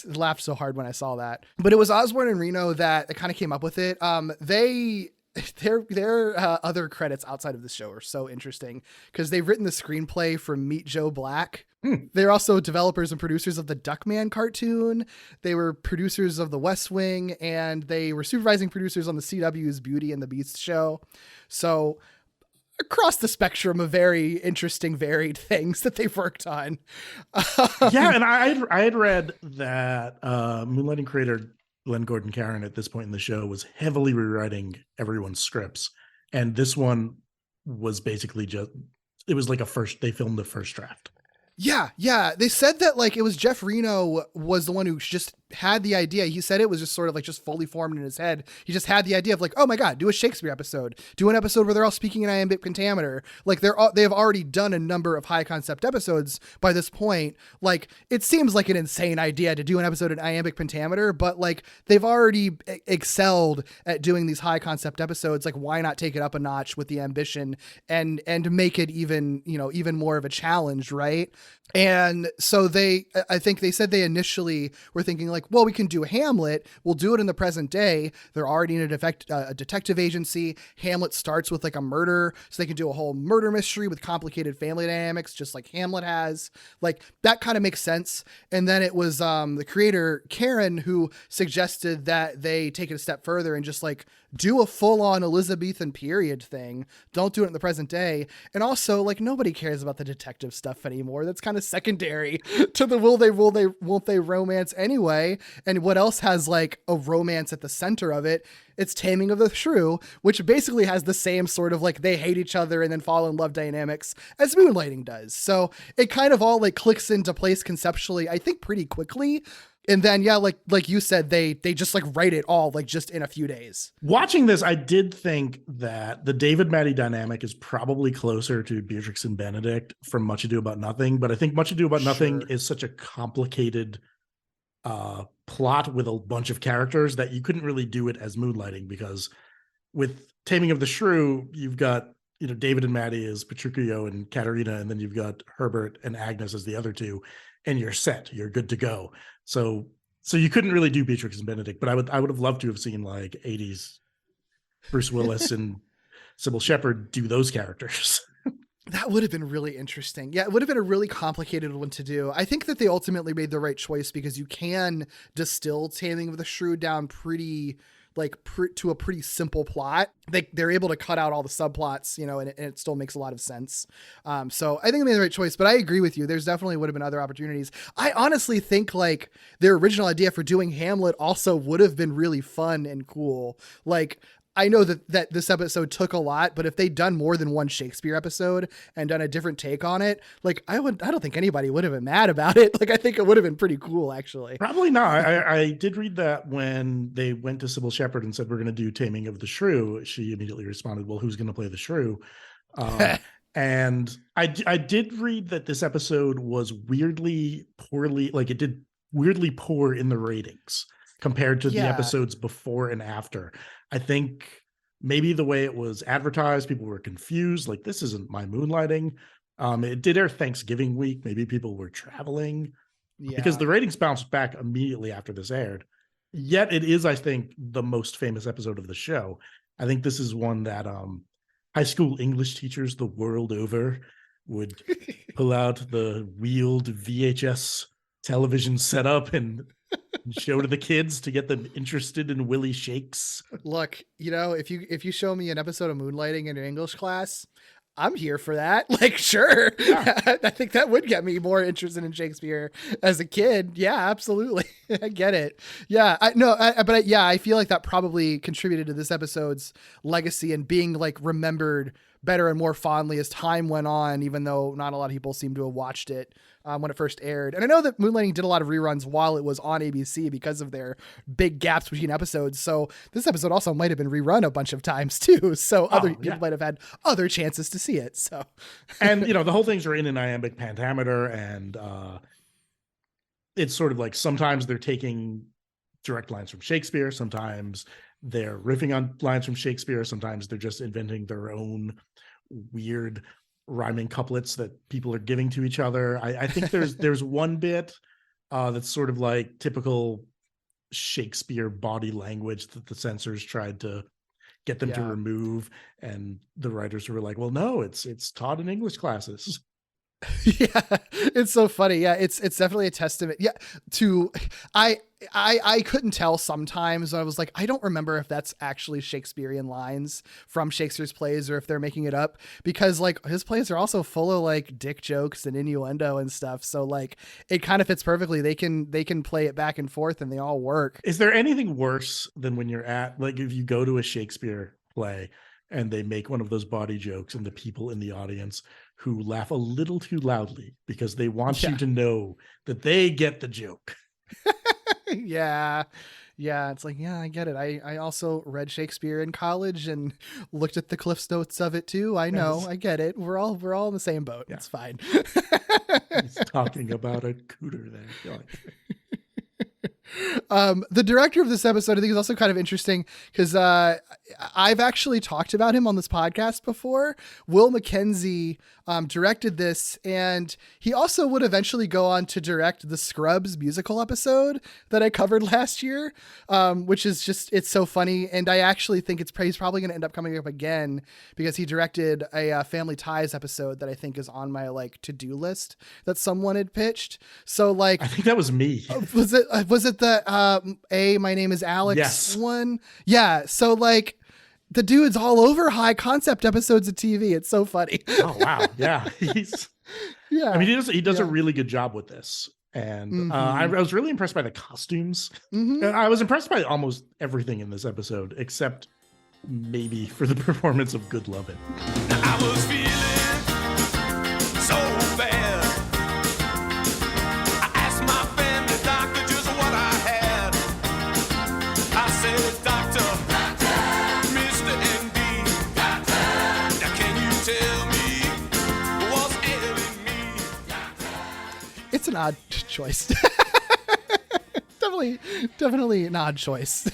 Laughed so hard when I saw that. But it was Osborne and Reno that kind of came up with it. Their other credits outside of the show are so interesting because they've written the screenplay for Meet Joe Black. They're also developers and producers of the Duckman cartoon. They were producers of The West Wing, and they were supervising producers on the CW's Beauty and the Beast show. So across the spectrum of very interesting, varied things that they've worked on. Yeah, and I had read that Moonlighting creator Glenn Gordon Caron at this point in the show was heavily rewriting everyone's scripts, and this one was basically it was like they filmed the first draft. Yeah. They said that like it was Jeff Reno was the one who just had the idea. He said it was just sort of like just fully formed in his head. He just had the idea of like, oh my God, do a Shakespeare episode, do an episode where they're all speaking in iambic pentameter. Like they have already done a number of high concept episodes by this point. Like it seems like an insane idea to do an episode in iambic pentameter, but like they've already excelled at doing these high concept episodes. Like why not take it up a notch with the ambition and make it even more of a challenge, right? And so I think they said they initially were thinking like, well, we can do Hamlet. We'll do it in the present day. They're already in a detective agency. Hamlet starts with like a murder. So they can do a whole murder mystery with complicated family dynamics, just like Hamlet has. Like that kind of makes sense. And then it was the creator, Karen, who suggested that they take it a step further and just like do a full-on Elizabethan period thing. Don't do it in the present day. And also, like, nobody cares about the detective stuff anymore. That's kind of secondary to the won't they romance anyway. And what else has like a romance at the center of it? It's Taming of the Shrew, which basically has the same sort of like they hate each other and then fall in love dynamics as Moonlighting does. So it kind of all like clicks into place conceptually, I think pretty quickly. And then, yeah, like you said, they just like write it all like just in a few days. Watching this, I did think that the David Maddie dynamic is probably closer to Beatrix and Benedict from Much Ado About Nothing. But I think Much Ado About Nothing is such a complicated plot with a bunch of characters that you couldn't really do it as Moonlighting, because with Taming of the Shrew, you've got, you know, David and Maddie as Petruchio and Katerina, and then you've got Herbert and Agnes as the other two, and you're set, you're good to go. So you couldn't really do Beatrix and Benedict, but I would have loved to have seen like 80s Bruce Willis and Sybil Shepherd do those characters. That would have been really interesting. Yeah, it would have been a really complicated one to do. I think that they ultimately made the right choice because you can distill Taming of the Shrew down pretty to a pretty simple plot. They're able to cut out all the subplots, you know, and it still makes a lot of sense. So I think they made the right choice, but I agree with you. There's definitely would have been other opportunities. I honestly think like their original idea for doing Hamlet also would have been really fun and cool. Like, I know that this episode took a lot, but if they'd done more than one Shakespeare episode and done a different take on it, like I don't think anybody would have been mad about it. Like I think it would have been pretty cool, actually. Probably not. I did read that when they went to Sybil Shepherd and said, we're going to do Taming of the Shrew, she immediately responded, well, who's going to play the shrew? And I did read that this episode was weirdly poorly, like it did weirdly poor in the ratings compared to the episodes before and after. I think maybe the way it was advertised, people were confused. Like, this isn't my Moonlighting. It did air Thanksgiving week. Maybe people were traveling because the ratings bounced back immediately after this aired. Yet it is, I think, the most famous episode of the show. I think this is one that high school English teachers the world over would pull out the wheeled VHS television setup and show to the kids to get them interested in Willie Shakes. Look, you know, if you show me an episode of Moonlighting in an English class, I'm here for that. Like, sure. Yeah. I think that would get me more interested in Shakespeare as a kid. Yeah, absolutely. I get it. Yeah. I feel like that probably contributed to this episode's legacy and being like remembered better and more fondly as time went on, even though not a lot of people seem to have watched it when it first aired. And I know that Moonlighting did a lot of reruns while it was on ABC because of their big gaps between episodes. So this episode also might have been rerun a bunch of times too. So other people might have had other chances to see it. So, and you know, the whole things are in an iambic pentameter, and it's sort of like sometimes they're taking direct lines from Shakespeare, sometimes they're riffing on lines from Shakespeare, sometimes they're just inventing their own weird rhyming couplets that people are giving to each other. I think there's one bit that's sort of like typical Shakespeare body language that the censors tried to get them to remove, and the writers were like, well, no, it's taught in English classes. Yeah, it's so funny. Yeah, it's definitely a testament. Yeah, to I couldn't tell sometimes. I was like, I don't remember if that's actually Shakespearean lines from Shakespeare's plays or if they're making it up, because like his plays are also full of like dick jokes and innuendo and stuff. So like it kind of fits perfectly. They can play it back and forth and they all work. Is there anything worse than when you're at, like, if you go to a Shakespeare play and they make one of those body jokes and the people in the audience who laugh a little too loudly because they want you to know that they get the joke? Yeah. It's like, yeah, I get it. I also read Shakespeare in college and looked at the Cliff's Notes of it too. I know, I get it. We're all in the same boat. Yeah. It's fine. He's talking about a cooter there. The director of this episode, I think, is also kind of interesting because I've actually talked about him on this podcast before. Will McKenzie directed this, and he also would eventually go on to direct the Scrubs musical episode that I covered last year, which is just, it's so funny. And I actually think he's probably going to end up coming up again because he directed a Family Ties episode that I think is on my like to-do list that someone had pitched. So like, I think that was me. Was it the My Name is Alex one? Yeah. So like, the dude's all over high concept episodes of TV. It's so funny. Oh wow, yeah. Yeah. I mean, he does a really good job with this, and I was really impressed by the costumes. And I was impressed by almost everything in this episode, except maybe for the performance of Good Lovin'. I was feeling so bad. I asked my family doctor just what I had. I said, Doctor, Mr. MD, now can you tell me what's ailing me? It's an odd choice. Definitely an odd choice.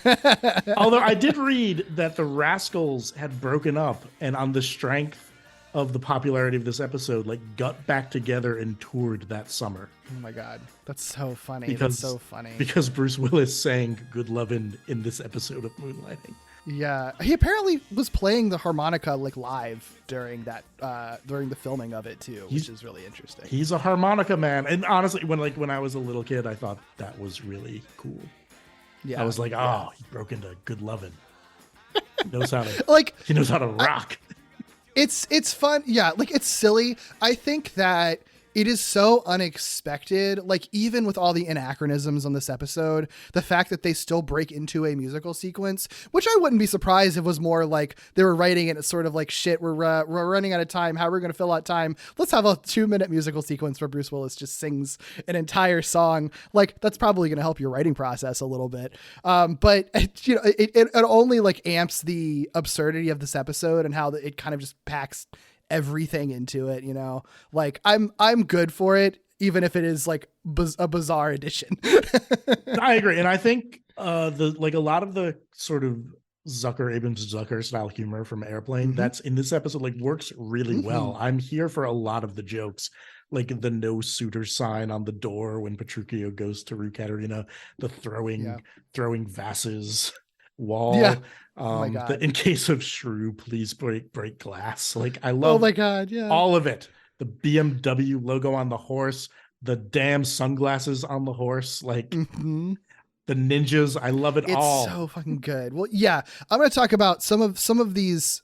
Although I did read that the Rascals had broken up, and on the strength of the popularity of this episode, like got back together and toured that summer. Oh my God. That's so funny. Because, That's so funny. Because Bruce Willis sang Good Lovin' in this episode of Moonlighting. Yeah. He apparently was playing the harmonica like live during that during the filming of it too, which is really interesting. He's a harmonica man. And honestly, when I was a little kid, I thought that was really cool. Yeah. I was like, he broke into Good Lovin'. He knows how to he knows how to rock. It's fun. Yeah, like it's silly. I think that it is so unexpected. Like even with all the anachronisms on this episode, the fact that they still break into a musical sequence, which I wouldn't be surprised if it was more like they were writing it. It's sort of like, shit, we're running out of time. How are we going to fill out time? Let's have a 2-minute musical sequence where Bruce Willis just sings an entire song. Like that's probably going to help your writing process a little bit. But you know, it only like amps the absurdity of this episode and how it kind of just packs everything into it, you know. Like I'm good for it, even if it is like a bizarre addition. I agree, and I think a lot of the sort of Abrams Zucker style humor from Airplane that's in this episode like works really well. I'm here for a lot of the jokes, like the no suitor sign on the door when Petruchio goes to Rue Katerina, the throwing vases wall. Yeah. Oh my God. In case of shrew, please break glass. Like I love. Oh my God. Yeah. All of it. The BMW logo on the horse, the damn sunglasses on the horse, like the ninjas. I love it all. It's so fucking good. Well, yeah, I'm going to talk about some of these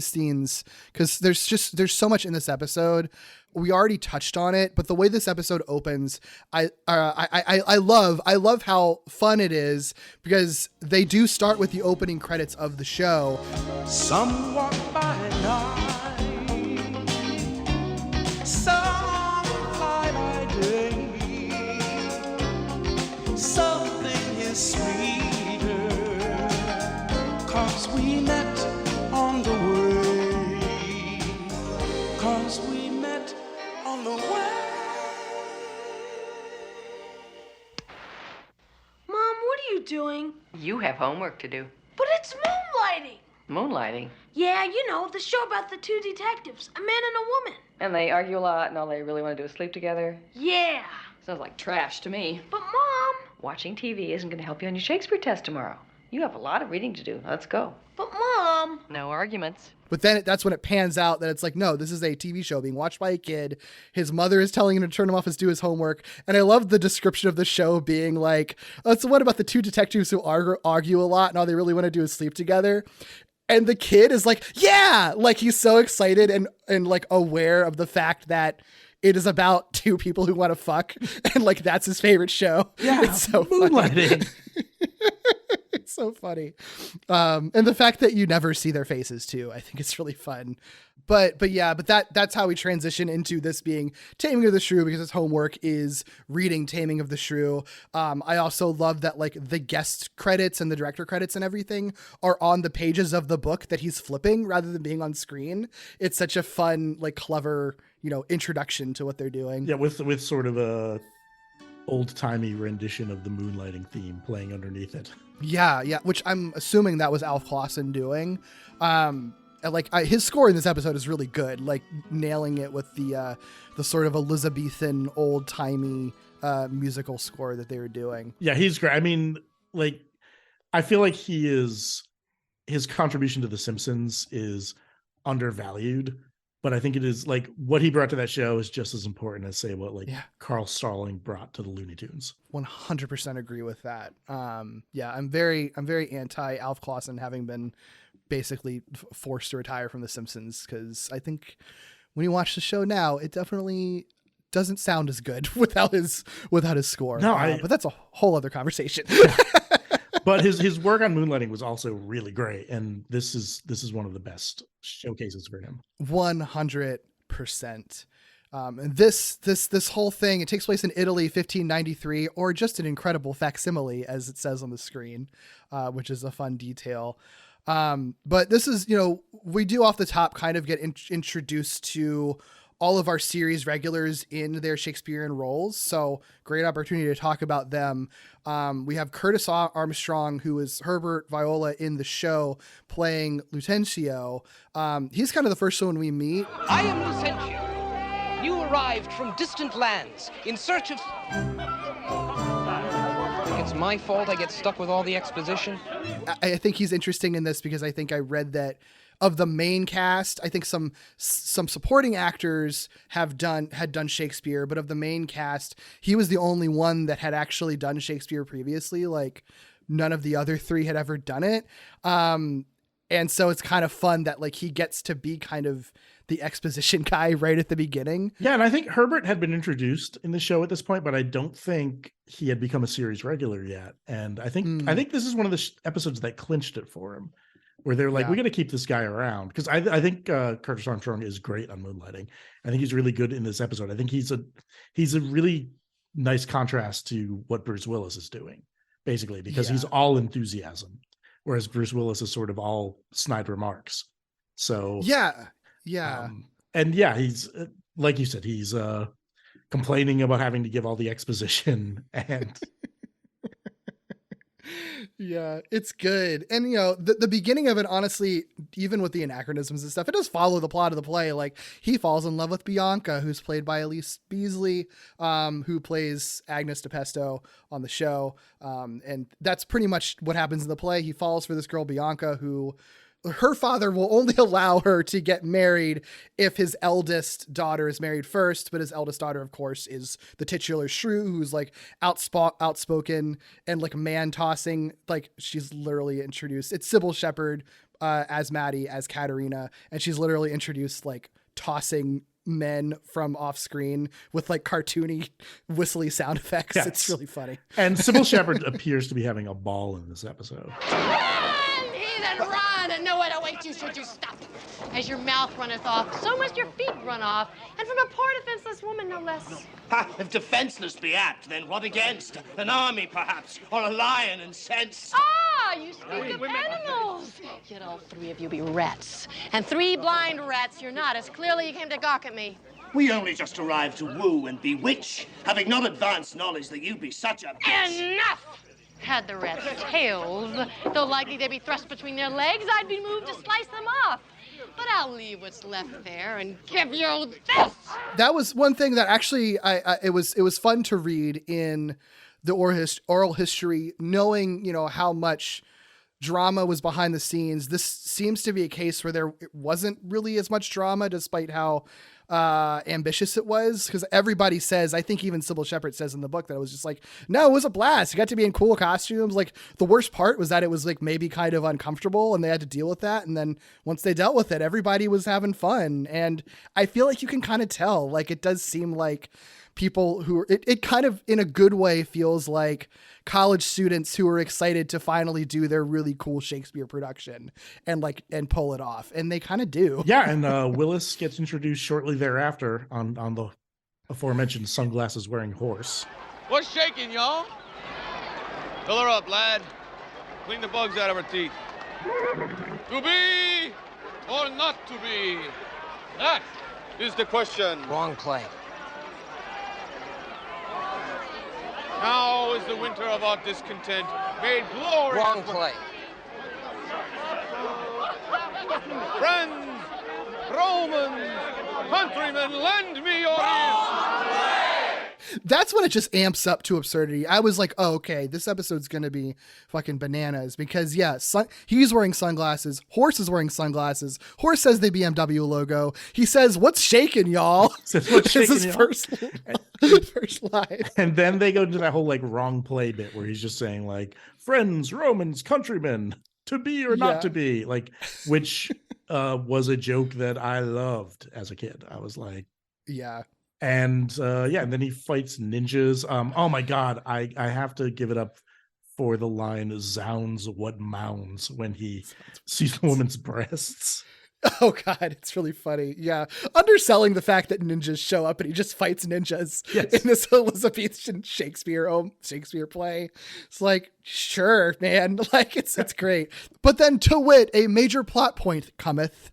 scenes because there's so much in this episode. We already touched on it, but the way this episode opens, I love how fun it is because they do start with the opening credits of the show. Some walk by night, some fly by day. Something is sweeter, 'cause we met on the way. 'Cause we met on the way. Mom, what are you doing? You have homework to do. But it's moonlighting. Moonlighting? Yeah, you know, the show about the two detectives, a man and a woman. And they argue a lot and all they really want to do is sleep together? Yeah. Sounds like trash to me. But Mom. Watching TV isn't going to help you on your Shakespeare test tomorrow. You have a lot of reading to do. Let's go. But Mom. No arguments. But then that's when it pans out that it's like, no, this is a TV show being watched by a kid. His mother is telling him to turn him off and do his homework. And I love the description of the show being like, oh, so what about the two detectives who argue a lot and all they really want to do is sleep together? And the kid is like, yeah, like he's so excited and like aware of the fact that it is about two people who want to fuck. And like, that's his favorite show. Yeah, it's so Moonlighting. It's so funny. And the fact that you never see their faces too, I think it's really fun. But that's how we transition into this being Taming of the Shrew, because his homework is reading Taming of the Shrew. I also love that like the guest credits and the director credits and everything are on the pages of the book that he's flipping rather than being on screen. It's such a fun, like clever, you know, introduction to what they're doing. Yeah, with sort of a old-timey rendition of the Moonlighting theme playing underneath it. Yeah, which I'm assuming that was Alf Clausen doing. His score in this episode is really good, like nailing it with the sort of Elizabethan old-timey musical score that they were doing. Yeah, he's great. I mean, like, I feel like his contribution to The Simpsons is undervalued, but I think it is, like, what he brought to that show is just as important as, say, what Carl Stalling brought to the Looney Tunes. 100% agree with that. I'm very anti Alf Clausen having been basically forced to retire from The Simpsons, because I think when you watch the show now, it definitely doesn't sound as good without his score. No, but that's a whole other conversation. But his work on Moonlighting was also really great, and this is one of the best showcases for him. 100%. And this whole thing, it takes place in Italy, 1593, or just an incredible facsimile, as it says on the screen, which is a fun detail. But this is, we do off the top kind of get introduced to all of our series regulars in their Shakespearean roles. So great opportunity to talk about them. We have Curtis Armstrong, who is Herbert Viola in the show, playing Lucentio. He's kind of the first one we meet. I am Lucentio. You arrived from distant lands in search of... It's my fault I get stuck with all the exposition. I think he's interesting in this because I think I read that of the main cast, I think some supporting actors had done Shakespeare, but of the main cast, he was the only one that had actually done Shakespeare previously. Like, none of the other three had ever done it. And so it's kind of fun that, like, he gets to be kind of the exposition guy right at the beginning. Yeah, and I think Herbert had been introduced in the show at this point, but I don't think he had become a series regular yet. And I think this is one of the episodes that clinched it for him, where they're like, we got to keep this guy around. Because I think Curtis Armstrong is great on Moonlighting. I think he's really good in this episode. I think he's a really nice contrast to what Bruce Willis is doing, basically, because he's all enthusiasm, whereas Bruce Willis is sort of all snide remarks. So yeah. He's like you said, he's complaining about having to give all the exposition and yeah, it's good. And the beginning of it, honestly, even with the anachronisms and stuff, it does follow the plot of the play. Like, he falls in love with Bianca, who's played by Elise Beasley, who plays Agnes DePesto on the show. And that's pretty much what happens in the play. He falls for this girl, Bianca, who her father will only allow her to get married if his eldest daughter is married first. But his eldest daughter, of course, is the titular shrew, who's like outspoken and like man tossing. Like, she's literally introduced. It's Sybil Shepherd as Maddie, as Katerina. And she's literally introduced like tossing men from off screen with like cartoony whistly sound effects. Yes. It's really funny. And Sybil Shepherd appears to be having a ball in this episode. Run, and nowhere to wait you should you stop. As your mouth runneth off, so must your feet run off, and from a poor defenseless woman, no less. Ha, if defenseless be apt, then what against? An army, perhaps, or a lion incensed? Ah, you speak of animals. Yet all three of you be rats, and three blind rats you're not, as clearly you came to gawk at me. We only just arrived to woo and bewitch, having not advanced knowledge that you be such a bitch. Enough! Had the rats tails, though likely they be thrust between their legs, I'd be moved to slice them off. But I'll leave what's left there and give you this. That was one thing that actually it was fun to read in the oral history, knowing how much drama was behind the scenes. This seems to be a case where there wasn't really as much drama, despite how ambitious it was, because everybody says, I think even Sybil Shepherd says in the book, that it was just like, no, it was a blast. You got to be in cool costumes. Like, the worst part was that it was like maybe kind of uncomfortable and they had to deal with that. And then once they dealt with it, everybody was having fun. And I feel like you can kind of tell, like, it does seem like people who it kind of in a good way feels like college students who are excited to finally do their really cool Shakespeare production and pull it off. And they kind of do. Yeah. And Willis gets introduced shortly thereafter on the aforementioned sunglasses wearing horse. What's shaking, y'all? Fill her up, lad. Clean the bugs out of her teeth. To be or not to be? That is the question. Wrong play. Now is the winter of our discontent made glorious. Wrong play. Friends, Romans, countrymen, lend me your ears. That's when it just amps up to absurdity. I was like, oh, okay, this episode's going to be fucking bananas because, yeah, he's wearing sunglasses. Horse is wearing sunglasses. Horse says the BMW logo. He says, "What's shaking, y'all?" Says, "What's shaking, his y'all?" first line. And then they go into that whole like wrong play bit where he's just saying like, "Friends, Romans, countrymen, to be or not to be," like, which was a joke that I loved as a kid. I was like, yeah. And and then he fights ninjas. Oh my God, I have to give it up for the line "Zounds, what mounds" when he sees the woman's breasts. Oh God, it's really funny. Yeah. Underselling the fact that ninjas show up and he just fights ninjas in this Elizabethan Shakespeare play. It's like, sure, man. Like it's great. But then to wit, a major plot point cometh,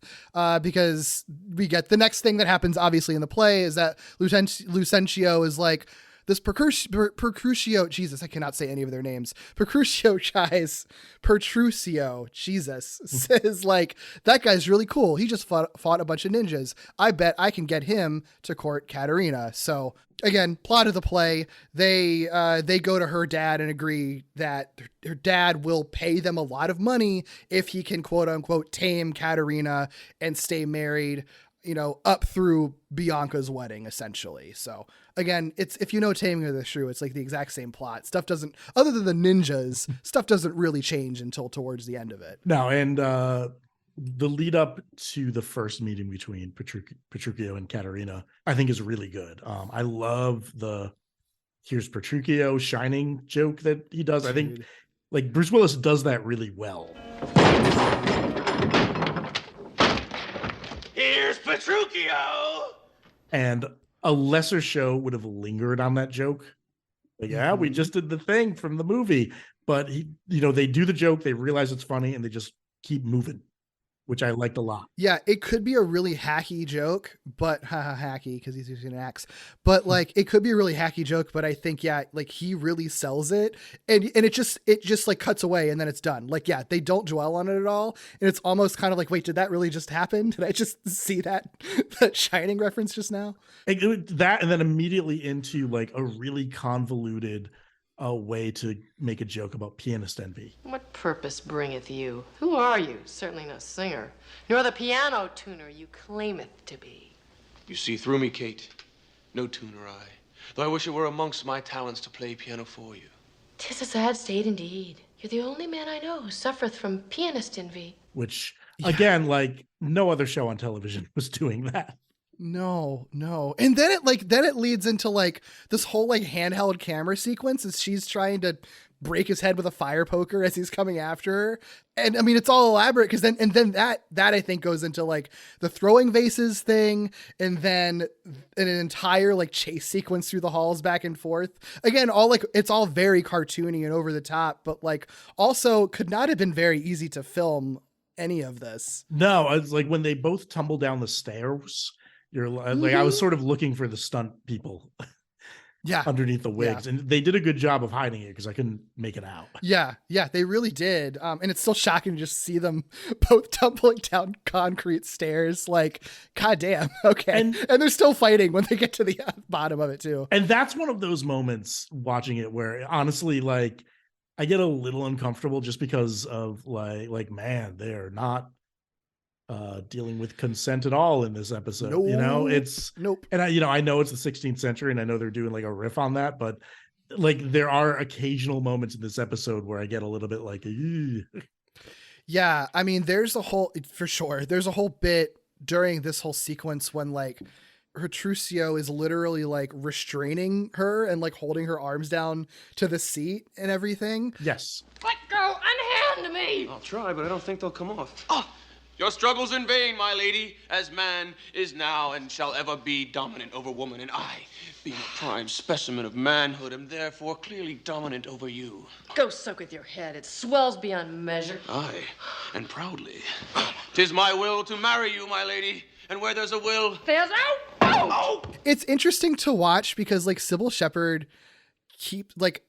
because we get the next thing that happens obviously in the play is that Lucentio is like, this Petruchio, Jesus, I cannot say any of their names. Petruchio, Jesus, says like, that guy's really cool. He just fought a bunch of ninjas. I bet I can get him to court Katerina. So again, plot of the play, they go to her dad and agree that her dad will pay them a lot of money if he can quote unquote tame Katerina and stay married, up through Bianca's wedding, essentially. So again, it's, if you know Taming of the Shrew, it's like the exact same plot. Stuff doesn't, other than the ninjas, stuff doesn't really change until towards the end of it. No, and the lead up to the first meeting between Petruchio and Katerina, I think is really good. I love the "here's Petruchio" shining joke that he does. I think like Bruce Willis does that really well. Here's Petruchio! And a lesser show would have lingered on that joke. Like, yeah, we just did the thing from the movie. But they do the joke, they realize it's funny, and they just keep moving, which I liked a lot. Yeah, it could be a really hacky joke, but hacky because he's using an axe. But like, it could be a really hacky joke, but I think like he really sells it, and it just like cuts away and then it's done. Like, yeah, they don't dwell on it at all, and it's almost kind of like, wait, did that really just happen? Did I just see that Shining reference just now? That, and then immediately into like a really convoluted way to make a joke about pianist envy. What purpose bringeth you? Who are you? Certainly no singer, nor the piano tuner you claimeth to be. You see through me, Kate. No tuner I, though I wish it were amongst my talents to play piano for you. 'Tis a sad state indeed. You're the only man I know who suffereth from pianist envy. Which, again, like no other show on television was doing that. No. And then it leads into like this whole like handheld camera sequence as she's trying to break his head with a fire poker as he's coming after her. And I mean, it's all elaborate because then that I think goes into like the throwing vases thing, and then an entire like chase sequence through the halls back and forth. Again, it's all very cartoony and over the top, but like also could not have been very easy to film any of this. No, it's like when they both tumble down the stairs. You're like, I was sort of looking for the stunt people underneath the wigs, and they did a good job of hiding it because I couldn't make it out. Yeah, they really did. And it's still shocking to just see them both tumbling down concrete stairs. Like, goddamn. Okay. And they're still fighting when they get to the bottom of it too. And that's one of those moments watching it where honestly, like, I get a little uncomfortable just because of like, man, they're not dealing with consent at all in this episode. It's nope. And I know it's the 16th century and I know they're doing like a riff on that, but like there are occasional moments in this episode where I get a little bit like, ew. Yeah, I mean, there's a whole bit during this whole sequence when like Petruchio is literally like restraining her and like holding her arms down to the seat and everything. Yes. Let go, unhand me. I'll try, but I don't think they'll come off. Oh! Your struggle's in vain, my lady, as man is now and shall ever be dominant over woman, and I, being a prime specimen of manhood, am therefore clearly dominant over you. Go suck with your head. It swells beyond measure. Aye, and proudly. 'Tis my will to marry you, my lady, and where there's a will, there's out. It's interesting to watch because like Sybil Shepherd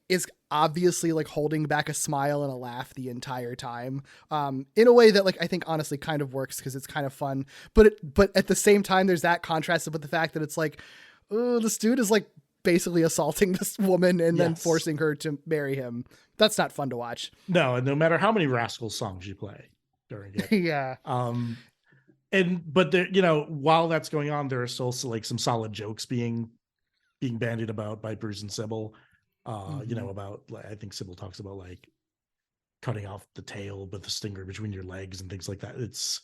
is obviously like holding back a smile and a laugh the entire time, in a way that like I think honestly kind of works because it's kind of fun, but at the same time there's that contrasted with the fact that it's like, oh, this dude is like basically assaulting this woman and then forcing her to marry him. That's not fun to watch. No, and no matter how many Rascals songs you play during it. Yeah. But there, you know, while that's going on, there are still like some solid jokes being bandied about by Bruce and Sybil. You know, about, I think Sybil talks about like cutting off the tail with the stinger between your legs and things like that. It's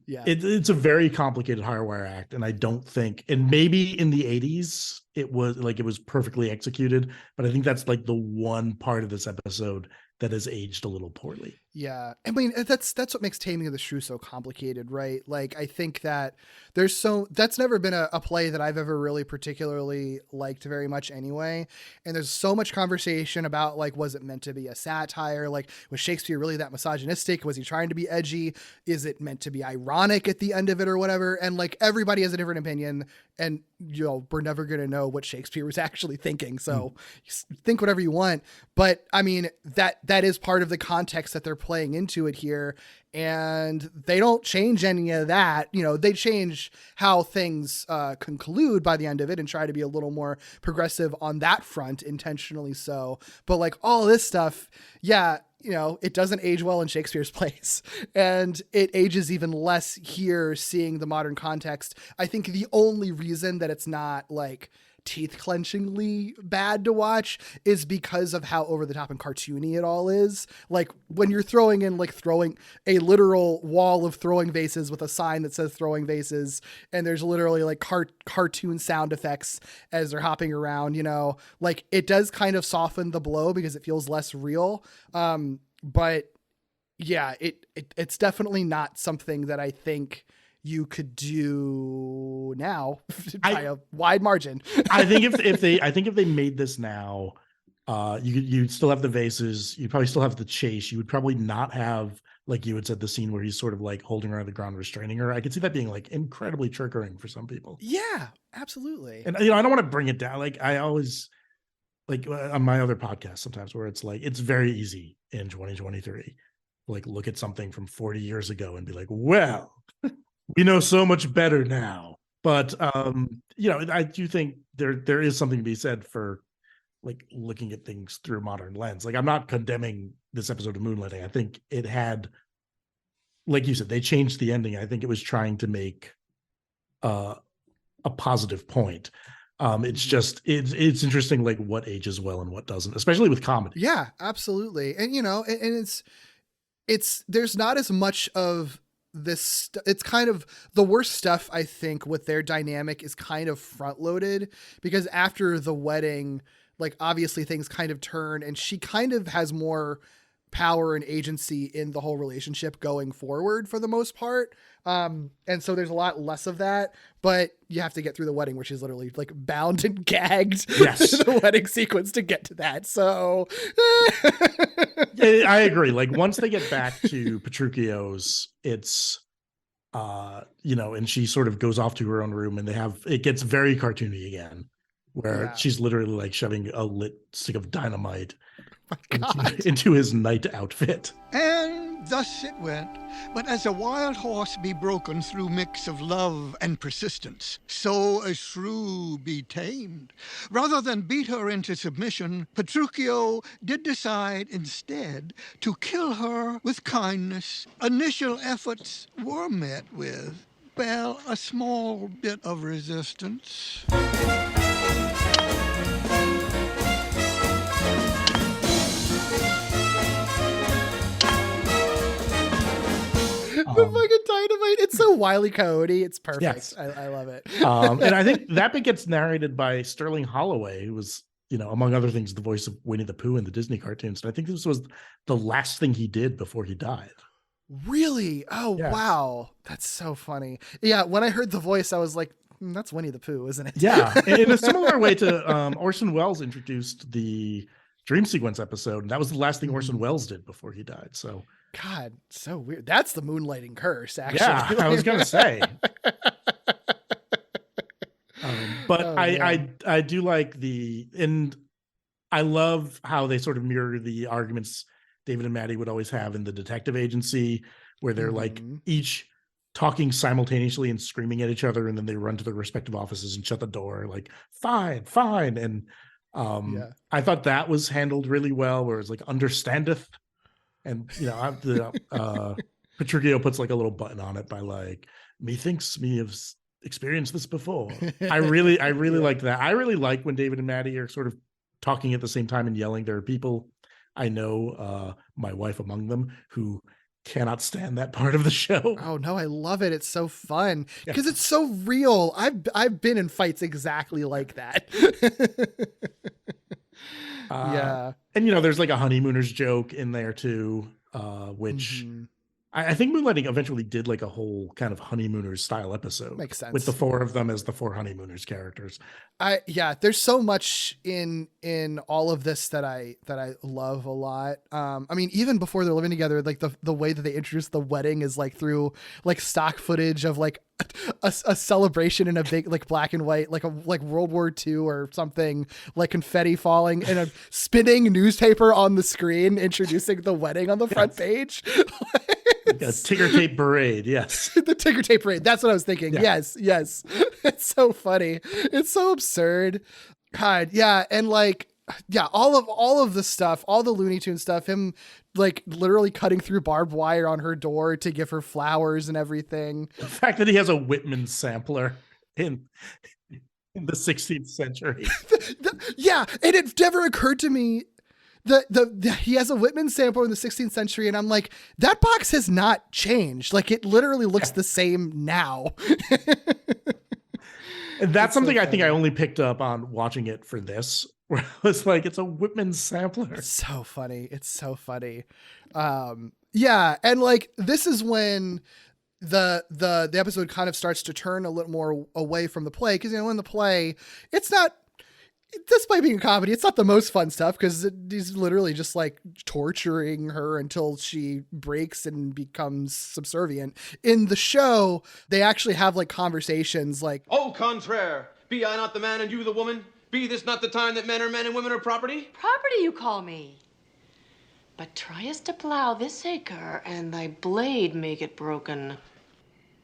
it's a very complicated hardwire act, and I don't think, and maybe in the 80s it was perfectly executed, but I think that's like the one part of this episode that has aged a little poorly. Yeah. I mean, that's what makes Taming of the Shrew so complicated, right? Like, I think that that's never been a play that I've ever really particularly liked very much anyway. And there's so much conversation about like, was it meant to be a satire? Like, was Shakespeare really that misogynistic? Was he trying to be edgy? Is it meant to be ironic at the end of it or whatever? And like, everybody has a different opinion, and you know, we're never going to know what Shakespeare was actually thinking. So think whatever you want. But I mean, that is part of the context that they're playing into it here, and they don't change any of that. You know, they change how things conclude by the end of it and try to be a little more progressive on that front, intentionally so. But like all this stuff, yeah, you know, it doesn't age well in Shakespeare's plays, and it ages even less here seeing the modern context. I think the only reason that it's not like teeth clenchingly bad to watch is because of how over the top and cartoony it all is. Like when you're throwing a literal wall of throwing vases with a sign that says throwing vases, and there's literally like cartoon sound effects as they're hopping around, you know, like it does kind of soften the blow because it feels less real. But yeah, it's definitely not something that I think you could do now by a wide margin. I think if they made this now, you'd still have the vases. You'd probably still have the chase. You would probably not have, like you had said, the scene where he's sort of like holding her on the ground, restraining her. I could see that being like incredibly triggering for some people. Yeah, absolutely. And you know, I don't want to bring it down. Like I always, like on my other podcast sometimes, where it's like, it's very easy in 2023, like look at something from 40 years ago and be like, well, we know so much better now. But you know, I do think there is something to be said for like looking at things through a modern lens. Like I'm not condemning this episode of Moonlighting. I think it had, like you said, they changed the ending. I think it was trying to make a positive point. It's just it's interesting like what ages well and what doesn't, especially with comedy. Yeah, absolutely. And you know, and it's there's not as much of this. It's kind of the worst stuff, I think, with their dynamic is kind of front loaded, because after the wedding, like obviously things kind of turn, and she kind of has more power and agency in the whole relationship going forward for the most part. And so there's a lot less of that, but you have to get through the wedding, where she's literally like bound and gagged to the wedding sequence to get to that. So yeah, I agree. Like once they get back to Petruchio's, it's, you know, and she sort of goes off to her own room, and it gets very cartoony again, where she's literally like shoving a lit stick of dynamite into his night outfit. And thus it went. But as a wild horse be broken through mix of love and persistence, so a shrew be tamed. Rather than beat her into submission, Petruchio did decide instead to kill her with kindness. Initial efforts were met with, well, a small bit of resistance. The fucking dynamite. It's so Wile E. Coyote. It's perfect. Yes. I love it. And I think that bit gets narrated by Sterling Holloway, who was, you know, among other things, the voice of Winnie the Pooh in the Disney cartoons. And I think this was the last thing he did before he died. Really? Oh, yes. Wow. That's so funny. Yeah. When I heard the voice, I was like, that's Winnie the Pooh, isn't it? Yeah. In a similar way to Orson Welles introduced the Dream Sequence episode. And that was the last thing Orson Welles did before he died. So, God, so weird. That's the Moonlighting curse, actually. Yeah, I was going to say. But Oh, I do like and I love how they sort of mirror the arguments David and Maddie would always have in the detective agency, where they're like each talking simultaneously and screaming at each other, and then they run to their respective offices and shut the door, like fine, fine. And I thought that was handled really well, where it's like understandeth, and Petruchio puts like a little button on it by like, methinks me have experienced this before. I really like that. I really like when David and Maddie are sort of talking at the same time and yelling. There are people I know, my wife among them, who cannot stand that part of the show. Oh no, I love it. It's so fun because it's so real. I've been in fights exactly like that. Yeah. And there's like a honeymooners joke in there too, which I think Moonlighting eventually did like a whole kind of honeymooners style episode. Makes sense. With the four of them as the four honeymooners characters. There's so much in all of this that I love a lot. I mean, even before they're living together, like the way that they introduce the wedding is like through like stock footage of like a celebration in a big like black and white, like World War II or something, like confetti falling and a spinning newspaper on the screen introducing the wedding on the front page. Like a ticker tape parade, yes. The ticker tape parade. That's what I was thinking. Yeah. Yes. It's so funny. It's so absurd. God, yeah, and like, yeah, all of the stuff, all the Looney Tunes stuff, him like literally cutting through barbed wire on her door to give her flowers and everything. The fact that he has a Whitman sampler in the 16th century. Yeah, and it never occurred to me he has a Whitman sampler in the 16th century, and I'm like, that box has not changed. Like, it literally looks the same now. And that's something I think I only picked up on watching it for this, where I was like, it's a Whitman sampler. It's so funny. It's so funny. Yeah, and like, this is when the episode kind of starts to turn a little more away from the play, because in the play, it's not, despite being a comedy, it's not the most fun stuff, because he's literally just like torturing her until she breaks and becomes subservient. In the show, they actually have like conversations like, Au contraire, be I not the man and you the woman? Be this not the time that men are men and women are property? Property, you call me. But tryest to plow this acre, and thy blade make it broken.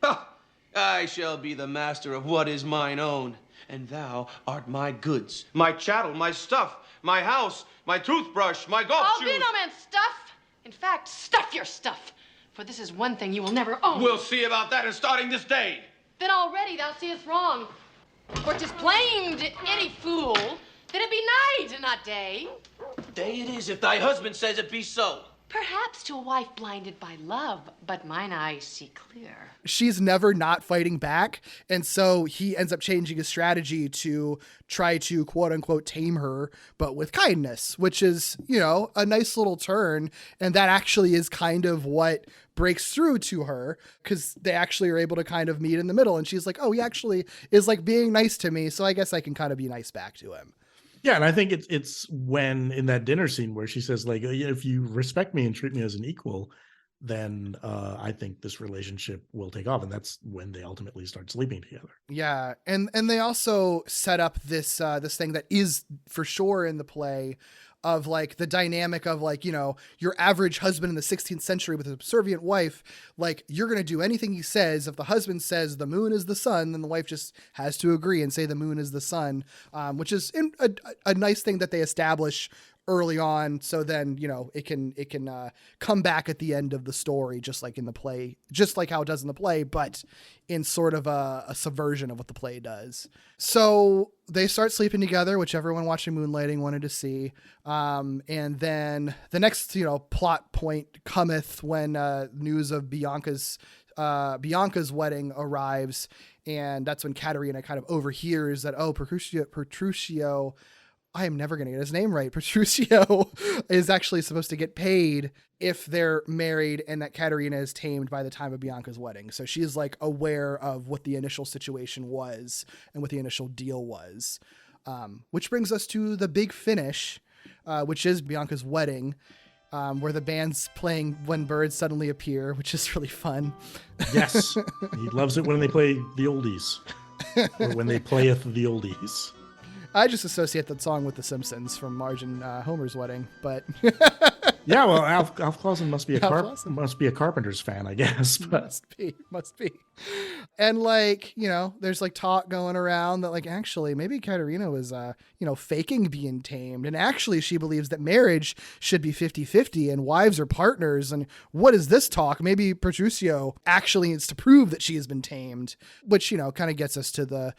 Ha! I shall be the master of what is mine own. And thou art my goods, my chattel, my stuff, my house, my toothbrush, my golf I'll shoes. be no man's stuff. In fact, stuff your stuff. For this is one thing you will never own. We'll see about that, and starting this day. Then already thou seest wrong. For 'tis plain to any fool that it be night and not day. Day it is if thy husband says it be so. Perhaps to a wife blinded by love, but mine eyes see clear. she's never not fighting back. And so he ends up changing his strategy to try to quote unquote tame her, but with kindness, which is, you know, a nice little turn. And that actually is kind of what breaks through to her, because they actually are able to kind of meet in the middle. And she's like, oh, he actually is like being nice to me, so I guess I can kind of be nice back to him. Yeah, and I think it's when in that dinner scene where she says, like, if you respect me and treat me as an equal, then I think this relationship will take off. And that's when they ultimately start sleeping together. Yeah, and they also set up this this thing that is for sure in the play of like the dynamic of like, you know, your average husband in the 16th century with a subservient wife, like you're going to do anything he says. If the husband says the moon is the sun, then the wife just has to agree and say the moon is the sun, which is a nice thing that they establish early on. So then, you know, it can come back at the end of the story, just like in the play, just like how it does in the play, but in sort of a subversion of what the play does. So they start sleeping together, which everyone watching Moonlighting wanted to see. And then the next, you know, plot point cometh when news of Bianca's wedding arrives. And that's when Katerina kind of overhears that, oh, Petruchio, I am never going to get his name right. Petruchio is actually supposed to get paid if they're married, and that Katerina is tamed by the time of Bianca's wedding. So she's like aware of what the initial situation was and what the initial deal was. Which brings us to the big finish, which is Bianca's wedding, where the band's playing When Birds Suddenly Appear, which is really fun. Yes. He loves it when they play the oldies. or when they playeth the oldies. I just associate that song with The Simpsons from Marge and Homer's wedding, but yeah, well, Alf Clausen must be a Carpenter's fan, I guess. But must be. And like, you know, there's like talk going around that like actually maybe Katerina was faking being tamed, and actually she believes that marriage should be 50-50 and wives are partners. And what is this talk? Maybe Petruchio actually needs to prove that she has been tamed, which, you know, kind of gets us to the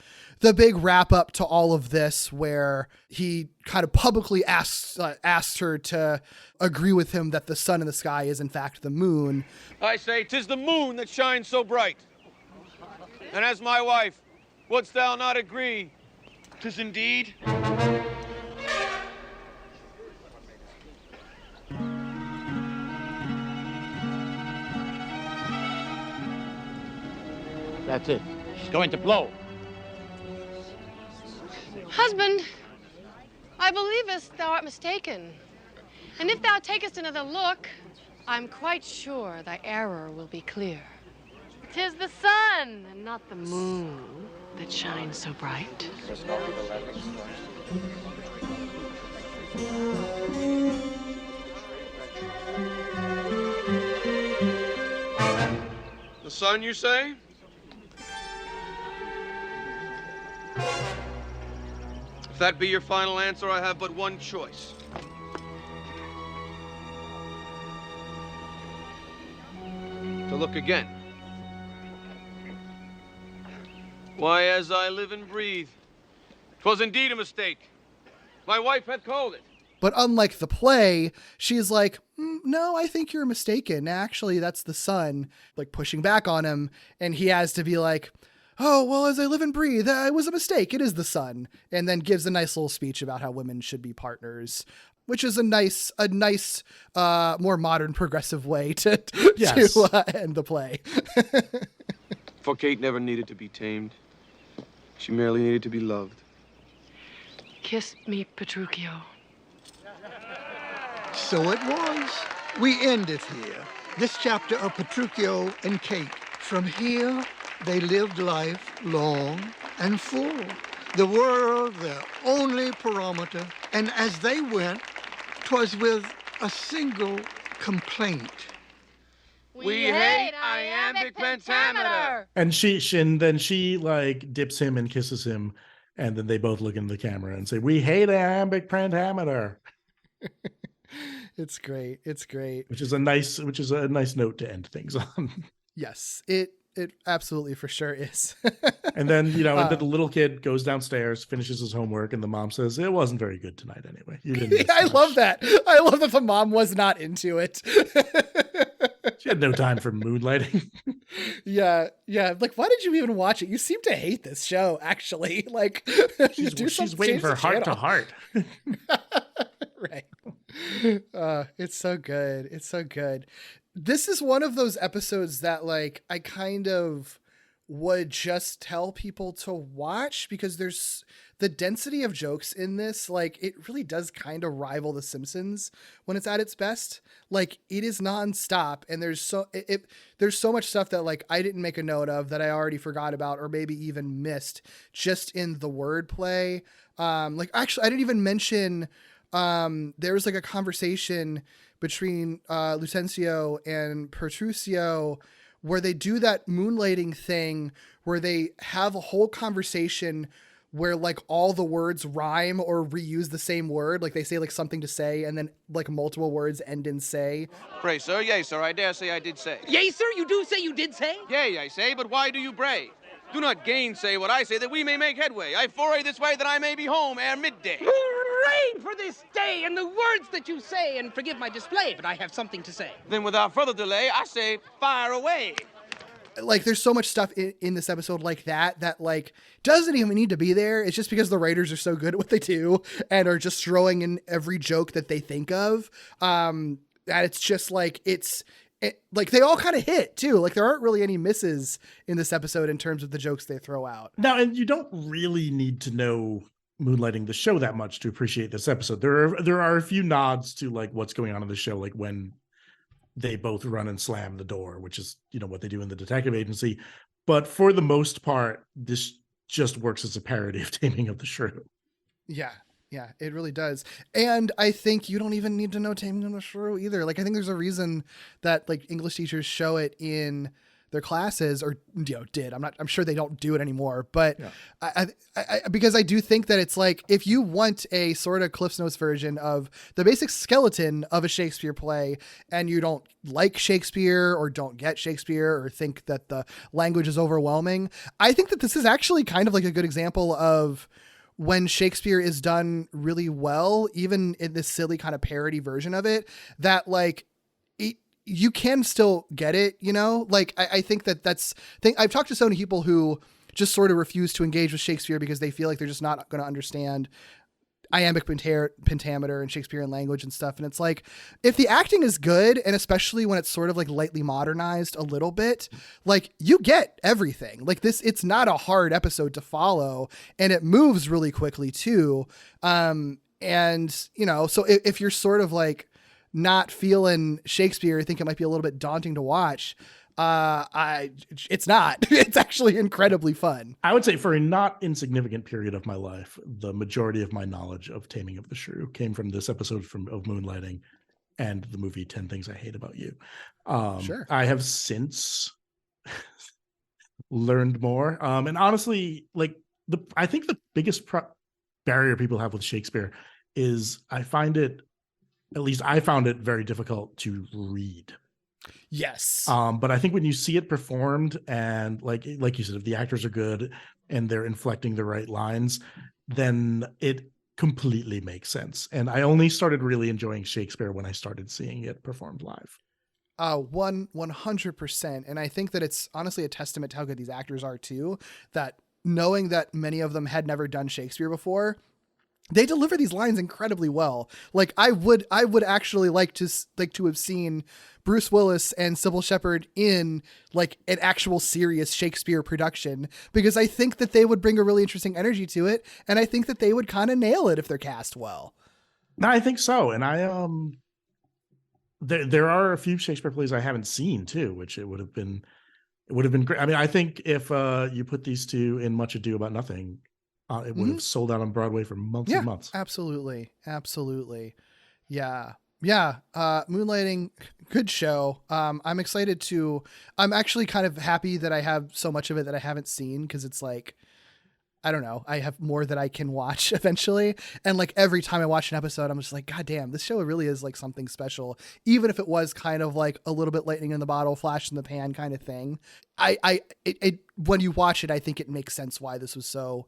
big wrap up to all of this, where he kind of publicly asked her to agree with him that the sun in the sky is in fact the moon. I say, 'tis the moon that shines so bright. And as my wife, wouldst thou not agree? 'Tis indeed. That's it. She's going to blow. Husband, I believest thou art mistaken. And if thou takest another look, I'm quite sure thy error will be clear. 'Tis the sun and not the moon that shines so bright. The sun, you say? If that be your final answer, I have but one choice. To look again. Why, as I live and breathe, 'twas indeed a mistake. My wife hath called it. But unlike the play, she's like, no, I think you're mistaken. Actually, that's the sun, like pushing back on him. And he has to be like, oh, well, as I live and breathe, it was a mistake. It is the sun. And then gives a nice little speech about how women should be partners, which is a nice, more modern, progressive way to end the play. For Kate never needed to be tamed. She merely needed to be loved. Kiss me, Petruchio. So it was. We end it here. This chapter of Petruchio and Kate. From here, they lived life long and full. The world their only parameter. And as they went, 'twas with a single complaint. We hate iambic pentameter. And she like dips him and kisses him, and then they both look in the camera and say, "We hate iambic pentameter." It's great. It's great. Which is a nice note to end things on. Yes, it absolutely for sure is. And then, and then the little kid goes downstairs, finishes his homework, and the mom says, "It wasn't very good tonight anyway. You didn't miss I much." love that. I love that the mom was not into it. She had no time for moonlighting. Yeah. Like, why did you even watch it? You seem to hate this show, actually. Like, she's waiting for heart to heart. Right. It's so good. It's so good. This is one of those episodes that, like, I kind of would just tell people to watch because there's the density of jokes in this. Like, it really does kind of rival The Simpsons when it's at its best. Like, it is nonstop, and there's so much stuff that, like, I didn't make a note of that I already forgot about or maybe even missed just in the wordplay. Like, actually, I didn't even mention there was like a conversation between Lucencio and Petruchio where they do that moonlighting thing where they have a whole conversation where like all the words rhyme or reuse the same word. Like they say like something to say and then like multiple words end in say. Pray, sir, yea, sir, I dare say I did say. Yea, sir, you do say you did say? Yea, I say, but why do you bray? Do not gainsay what I say, that we may make headway. I foray this way that I may be home ere midday. Hooray for this day and the words that you say, and forgive my display, but I have something to say. Then without further delay, I say, fire away. Like there's so much stuff in this episode like that like doesn't even need to be there. It's just because the writers are so good at what they do and are just throwing in every joke that they think of. That it's just like like they all kind of hit too. Like there aren't really any misses in this episode in terms of the jokes they throw out. Now, and you don't really need to know Moonlighting the show that much to appreciate this episode. There are a few nods to like what's going on in the show, like when they both run and slam the door, which is, what they do in the detective agency. But for the most part, this just works as a parody of Taming of the Shrew. Yeah. Yeah, it really does. And I think you don't even need to know Taming of the Shrew either. Like, I think there's a reason that like English teachers show it in their classes, or did. I'm sure they don't do it anymore, but Yeah. I because I do think that it's like, if you want a sort of Cliff's Notes version of the basic skeleton of a Shakespeare play, and you don't like Shakespeare or don't get Shakespeare or think that the language is overwhelming, I think that this is actually kind of like a good example of when Shakespeare is done really well, even in this silly kind of parody version of it, that like you can still get it, like I think I've talked to so many people who just sort of refuse to engage with Shakespeare because they feel like they're just not going to understand iambic pentameter and Shakespearean language and stuff. And it's like, if the acting is good, and especially when it's sort of like lightly modernized a little bit, like you get everything. Like this, it's not a hard episode to follow, and it moves really quickly too. And so if you're sort of like not feeling Shakespeare, I think it might be a little bit daunting to watch. It's not. It's actually incredibly fun. I would say for a not insignificant period of my life, the majority of my knowledge of Taming of the Shrew came from this episode of Moonlighting and the movie 10 Things I Hate About You. Sure. I have since learned more. And honestly, like I think the biggest barrier people have with Shakespeare is I found it very difficult to read. Yes. But I think when you see it performed, and like you said, if the actors are good and they're inflecting the right lines, then it completely makes sense. And I only started really enjoying Shakespeare when I started seeing it performed live. 100%. And I think that it's honestly a testament to how good these actors are too, that knowing that many of them had never done Shakespeare before, they deliver these lines incredibly well. Like I would actually like to have seen Bruce Willis and Sybil Shepherd in like an actual serious Shakespeare production, because I think that they would bring a really interesting energy to it. And I think that they would kind of nail it if they're cast well. No, I think so. And there are a few Shakespeare plays I haven't seen too, which it would have been great. I mean, I think if you put these two in Much Ado About Nothing, it would have sold out on Broadway for months and months. Absolutely. Yeah. Moonlighting, good show. I'm actually kind of happy that I have so much of it that I haven't seen, because it's like, I don't know, I have more that I can watch eventually. And like every time I watch an episode, I'm just like, God damn, this show really is like something special. Even if it was kind of like a little bit lightning in the bottle, flash in the pan kind of thing. When you watch it, I think it makes sense why this was so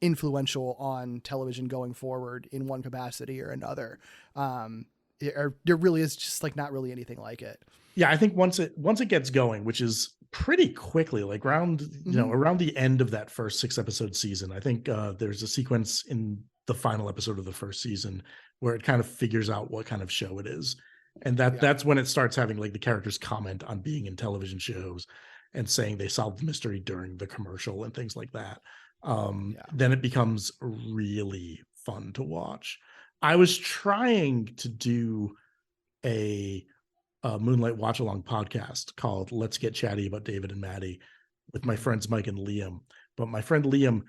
influential on television going forward in one capacity or another. There really is just like not really anything like it. Yeah, I think once it gets going, which is pretty quickly, like around the end of that first 6-episode season, I think there's a sequence in the final episode of the first season where it kind of figures out what kind of show it is. And that's when it starts having like the characters comment on being in television shows and saying they solved the mystery during the commercial and things like that. Then it becomes really fun to watch. I was trying to do a Moonlight watch along podcast called Let's Get Chatty About David and Maddie with my friends Mike and Liam, but my friend Liam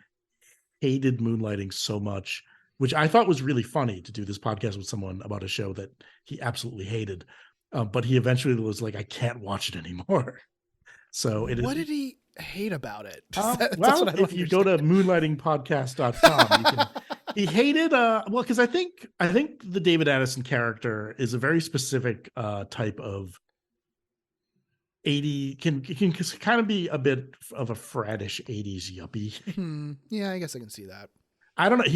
hated Moonlighting so much, which I thought was really funny to do this podcast with someone about a show that he absolutely hated. But he eventually was like, I can't watch it anymore. So what did he hate about it? Well, if you go to moonlightingpodcast.com, he hated because I think the David Addison character is a very specific type of 80 can kind of be a bit of a fraddish 80s yuppie. Yeah, I guess I can see that. I don't know.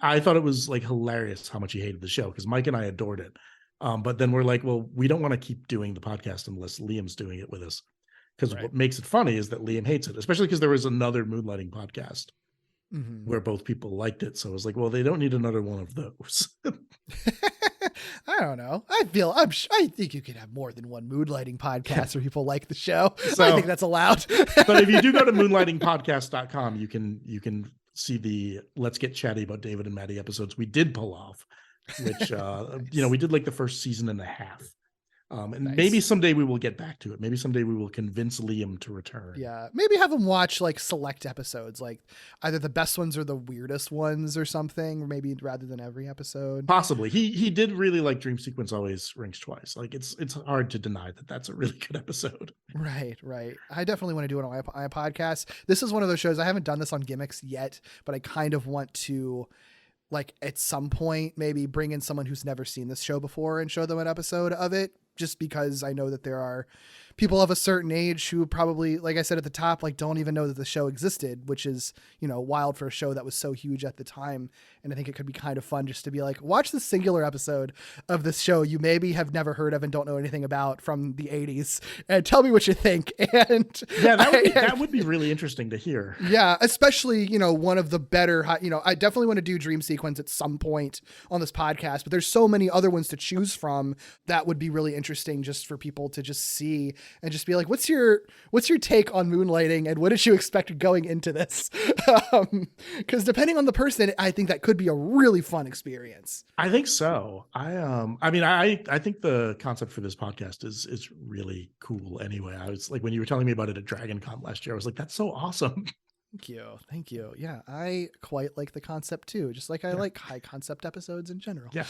I thought it was like hilarious how much he hated the show, because Mike and I adored it. But then we're like, well, we don't want to keep doing the podcast unless Liam's doing it with us. Because what makes it funny is that Liam hates it, especially because there was another Moonlighting podcast where both people liked it. So I was like, well, they don't need another one of those. I don't know. I think you could have more than one Moonlighting podcast where people like the show. So, I think that's allowed. But if you do go to moonlightingpodcast.com, you can see the Let's Get Chatty About David and Maddie episodes we did pull off, which, nice. We did like the first season and a half. And maybe someday we will get back to it. Maybe someday we will convince Liam to return. Yeah, maybe have him watch like select episodes, like either the best ones or the weirdest ones or something, or maybe rather than every episode. Possibly. He did really like Dream Sequence Always Rings Twice. Like it's hard to deny that that's a really good episode. Right. I definitely want to do it on my podcast. This is one of those shows. I haven't done this on Gimmicks yet, but I kind of want to, like, at some point maybe bring in someone who's never seen this show before and show them an episode of it, just because I know that there are people of a certain age who probably, like I said at the top, like don't even know that the show existed, which is, wild for a show that was so huge at the time. And I think it could be kind of fun just to be like, watch the singular episode of this show you maybe have never heard of and don't know anything about from the 80s, and tell me what you think. And yeah, that would be really interesting to hear. Yeah, especially, one of the better, I definitely want to do Dream Sequence at some point on this podcast, but there's so many other ones to choose from that would be really interesting just for people to just see and just be like, what's your take on Moonlighting and what did you expect going into this? Because depending on the person, I think that could be a really fun experience. I think so. I think the concept for this podcast is really cool anyway. I was like, when you were telling me about it at DragonCon last year, I was like, that's so awesome. Thank you. Yeah, I quite like the concept too, just like I like high concept episodes in general. Yeah.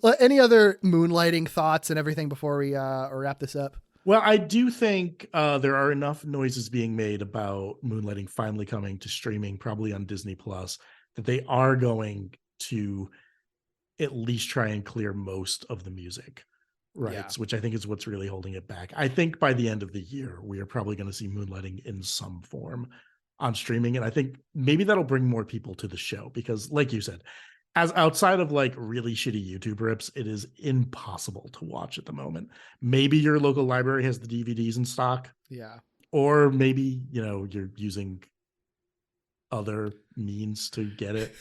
Well, any other Moonlighting thoughts and everything before we wrap this up? Well, I do think there are enough noises being made about Moonlighting finally coming to streaming, probably on Disney Plus, that they are going to at least try and clear most of the music rights, which I think is what's really holding it back. I think by the end of the year, we are probably going to see Moonlighting in some form on streaming. And I think maybe that'll bring more people to the show because, like you said, as outside of like really shitty YouTube rips, it is impossible to watch at the moment. Maybe your local library has the DVDs in stock. Yeah. Or maybe, you're using other means to get it.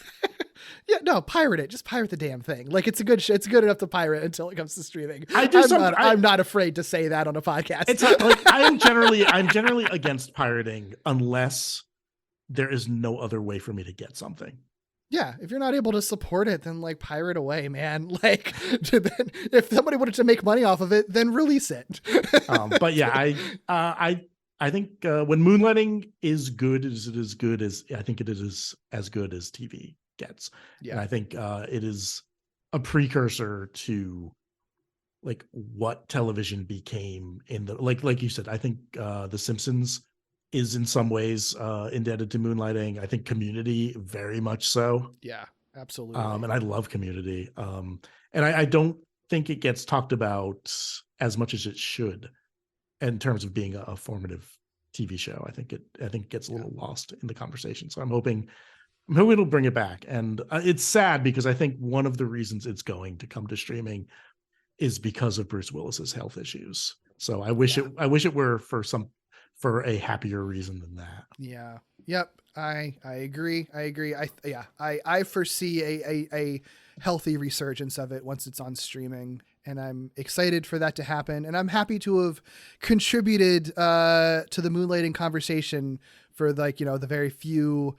Yeah, no, pirate it. Just pirate the damn thing. Like it's a good it's good enough to pirate until it comes to streaming. I'm not afraid to say that on a podcast. It's like I'm generally against pirating unless there is no other way for me to get something. Yeah, if you're not able to support it, then like pirate away, man. Like if somebody wanted to make money off of it, then release it. But yeah, I think when Moonlighting is good, it is as good as I think it is as good as TV gets. Yeah, and I think it is a precursor to like what television became in the like you said. I think The Simpsons is in some ways indebted to Moonlighting. I think Community very much so. Yeah, absolutely. And I love Community. And I don't think it gets talked about as much as it should in terms of being a formative TV show. I think it gets a little lost in the conversation. So I'm hoping it'll bring it back. And it's sad because I think one of the reasons it's going to come to streaming is because of Bruce Willis's health issues. So I wish it were for a happier reason than that. Yeah. Yep. I agree. I foresee a healthy resurgence of it once it's on streaming, and I'm excited for that to happen. And I'm happy to have contributed to the Moonlighting conversation for the very few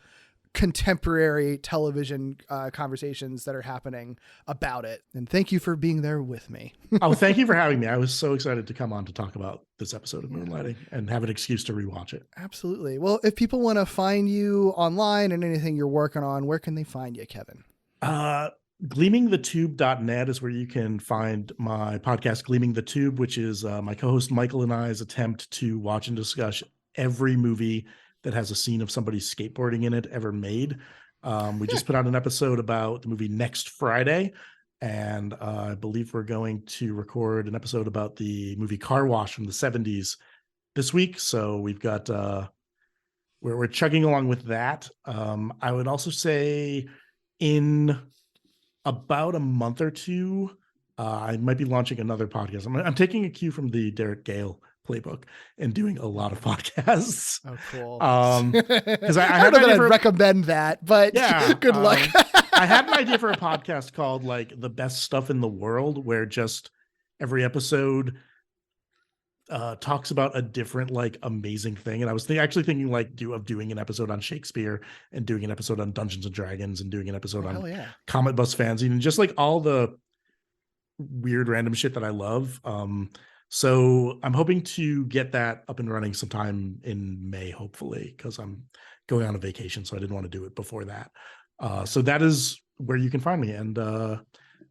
contemporary television conversations that are happening about it. And thank you for being there with me. Oh, thank you for having me. I was so excited to come on to talk about this episode of Moonlighting and have an excuse to rewatch it. Absolutely. Well, if people want to find you online and anything you're working on, where can they find you, Kevin? Gleamingthetube.net is where you can find my podcast, Gleaming the Tube, which is my co-host Michael and I's attempt to watch and discuss every movie that has a scene of somebody skateboarding in it ever made. We just put out an episode about the movie Next Friday, and I believe we're going to record an episode about the movie Car Wash from the 70s this week. So we've got we're chugging along with that. I would also say in about a month or two, I might be launching another podcast. I'm taking a cue from the Derek Gale playbook and doing a lot of podcasts. Oh, cool. Because I don't know that I'd recommend that, but yeah, good luck. I had an idea for a podcast called like The Best Stuff in the World, where just every episode talks about a different like amazing thing. And I was actually thinking like doing an episode on Shakespeare and doing an episode on Dungeons and Dragons and doing an episode on Comet Bus Fanzine and just like all the weird random shit that I love. So I'm hoping to get that up and running sometime in May, hopefully, because I'm going on a vacation, so I didn't want to do it before that. So that is where you can find me. And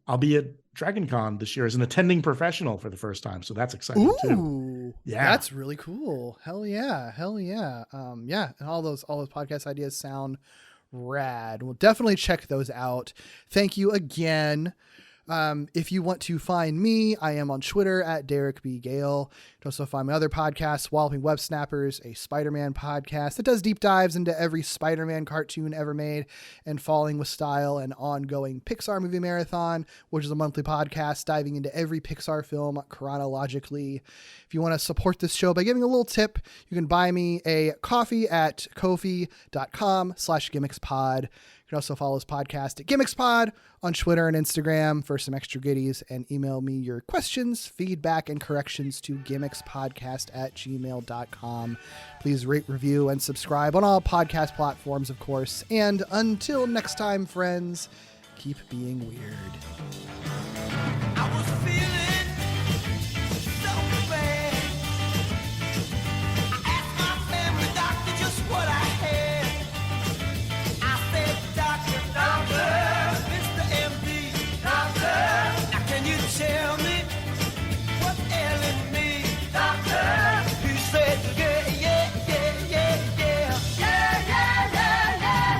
I'll be at Dragon Con this year as an attending professional for the first time. So that's exciting too. Yeah. That's really cool. Hell yeah. Yeah. And all those podcast ideas sound rad. We'll definitely check those out. Thank you again. If you want to find me, I am on Twitter at Derek B. Gale. You can also find my other podcast, Walloping Web Snappers, a Spider-Man podcast that does deep dives into every Spider-Man cartoon ever made, and Falling with Style, an ongoing Pixar movie marathon, which is a monthly podcast diving into every Pixar film chronologically. If you want to support this show by giving a little tip, you can buy me a coffee at ko-fi.com/gimmickspod. You can also follow this podcast at GimmicksPod on Twitter and Instagram for some extra goodies, and email me your questions, feedback, and corrections to gimmicspodcast@gmail.com. Please rate, review, and subscribe on all podcast platforms, of course. And until next time, friends, keep being weird. I was feeling so bad. I asked my family doctor just what I had. I said, doctor, Mr. MD, doctor, now can you tell me what's ailing me, doctor? He said, yeah.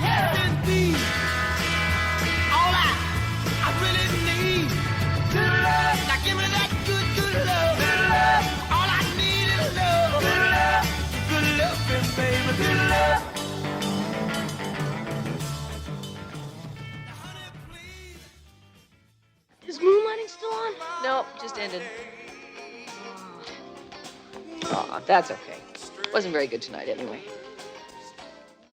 Yes, indeed. All I really need, good love. Now give me that good love. Good love. All I need is love. Good love. Good loving, baby. Good love. Is Moonlighting still on? Nope, just ended. Aw, that's okay. Wasn't very good tonight anyway.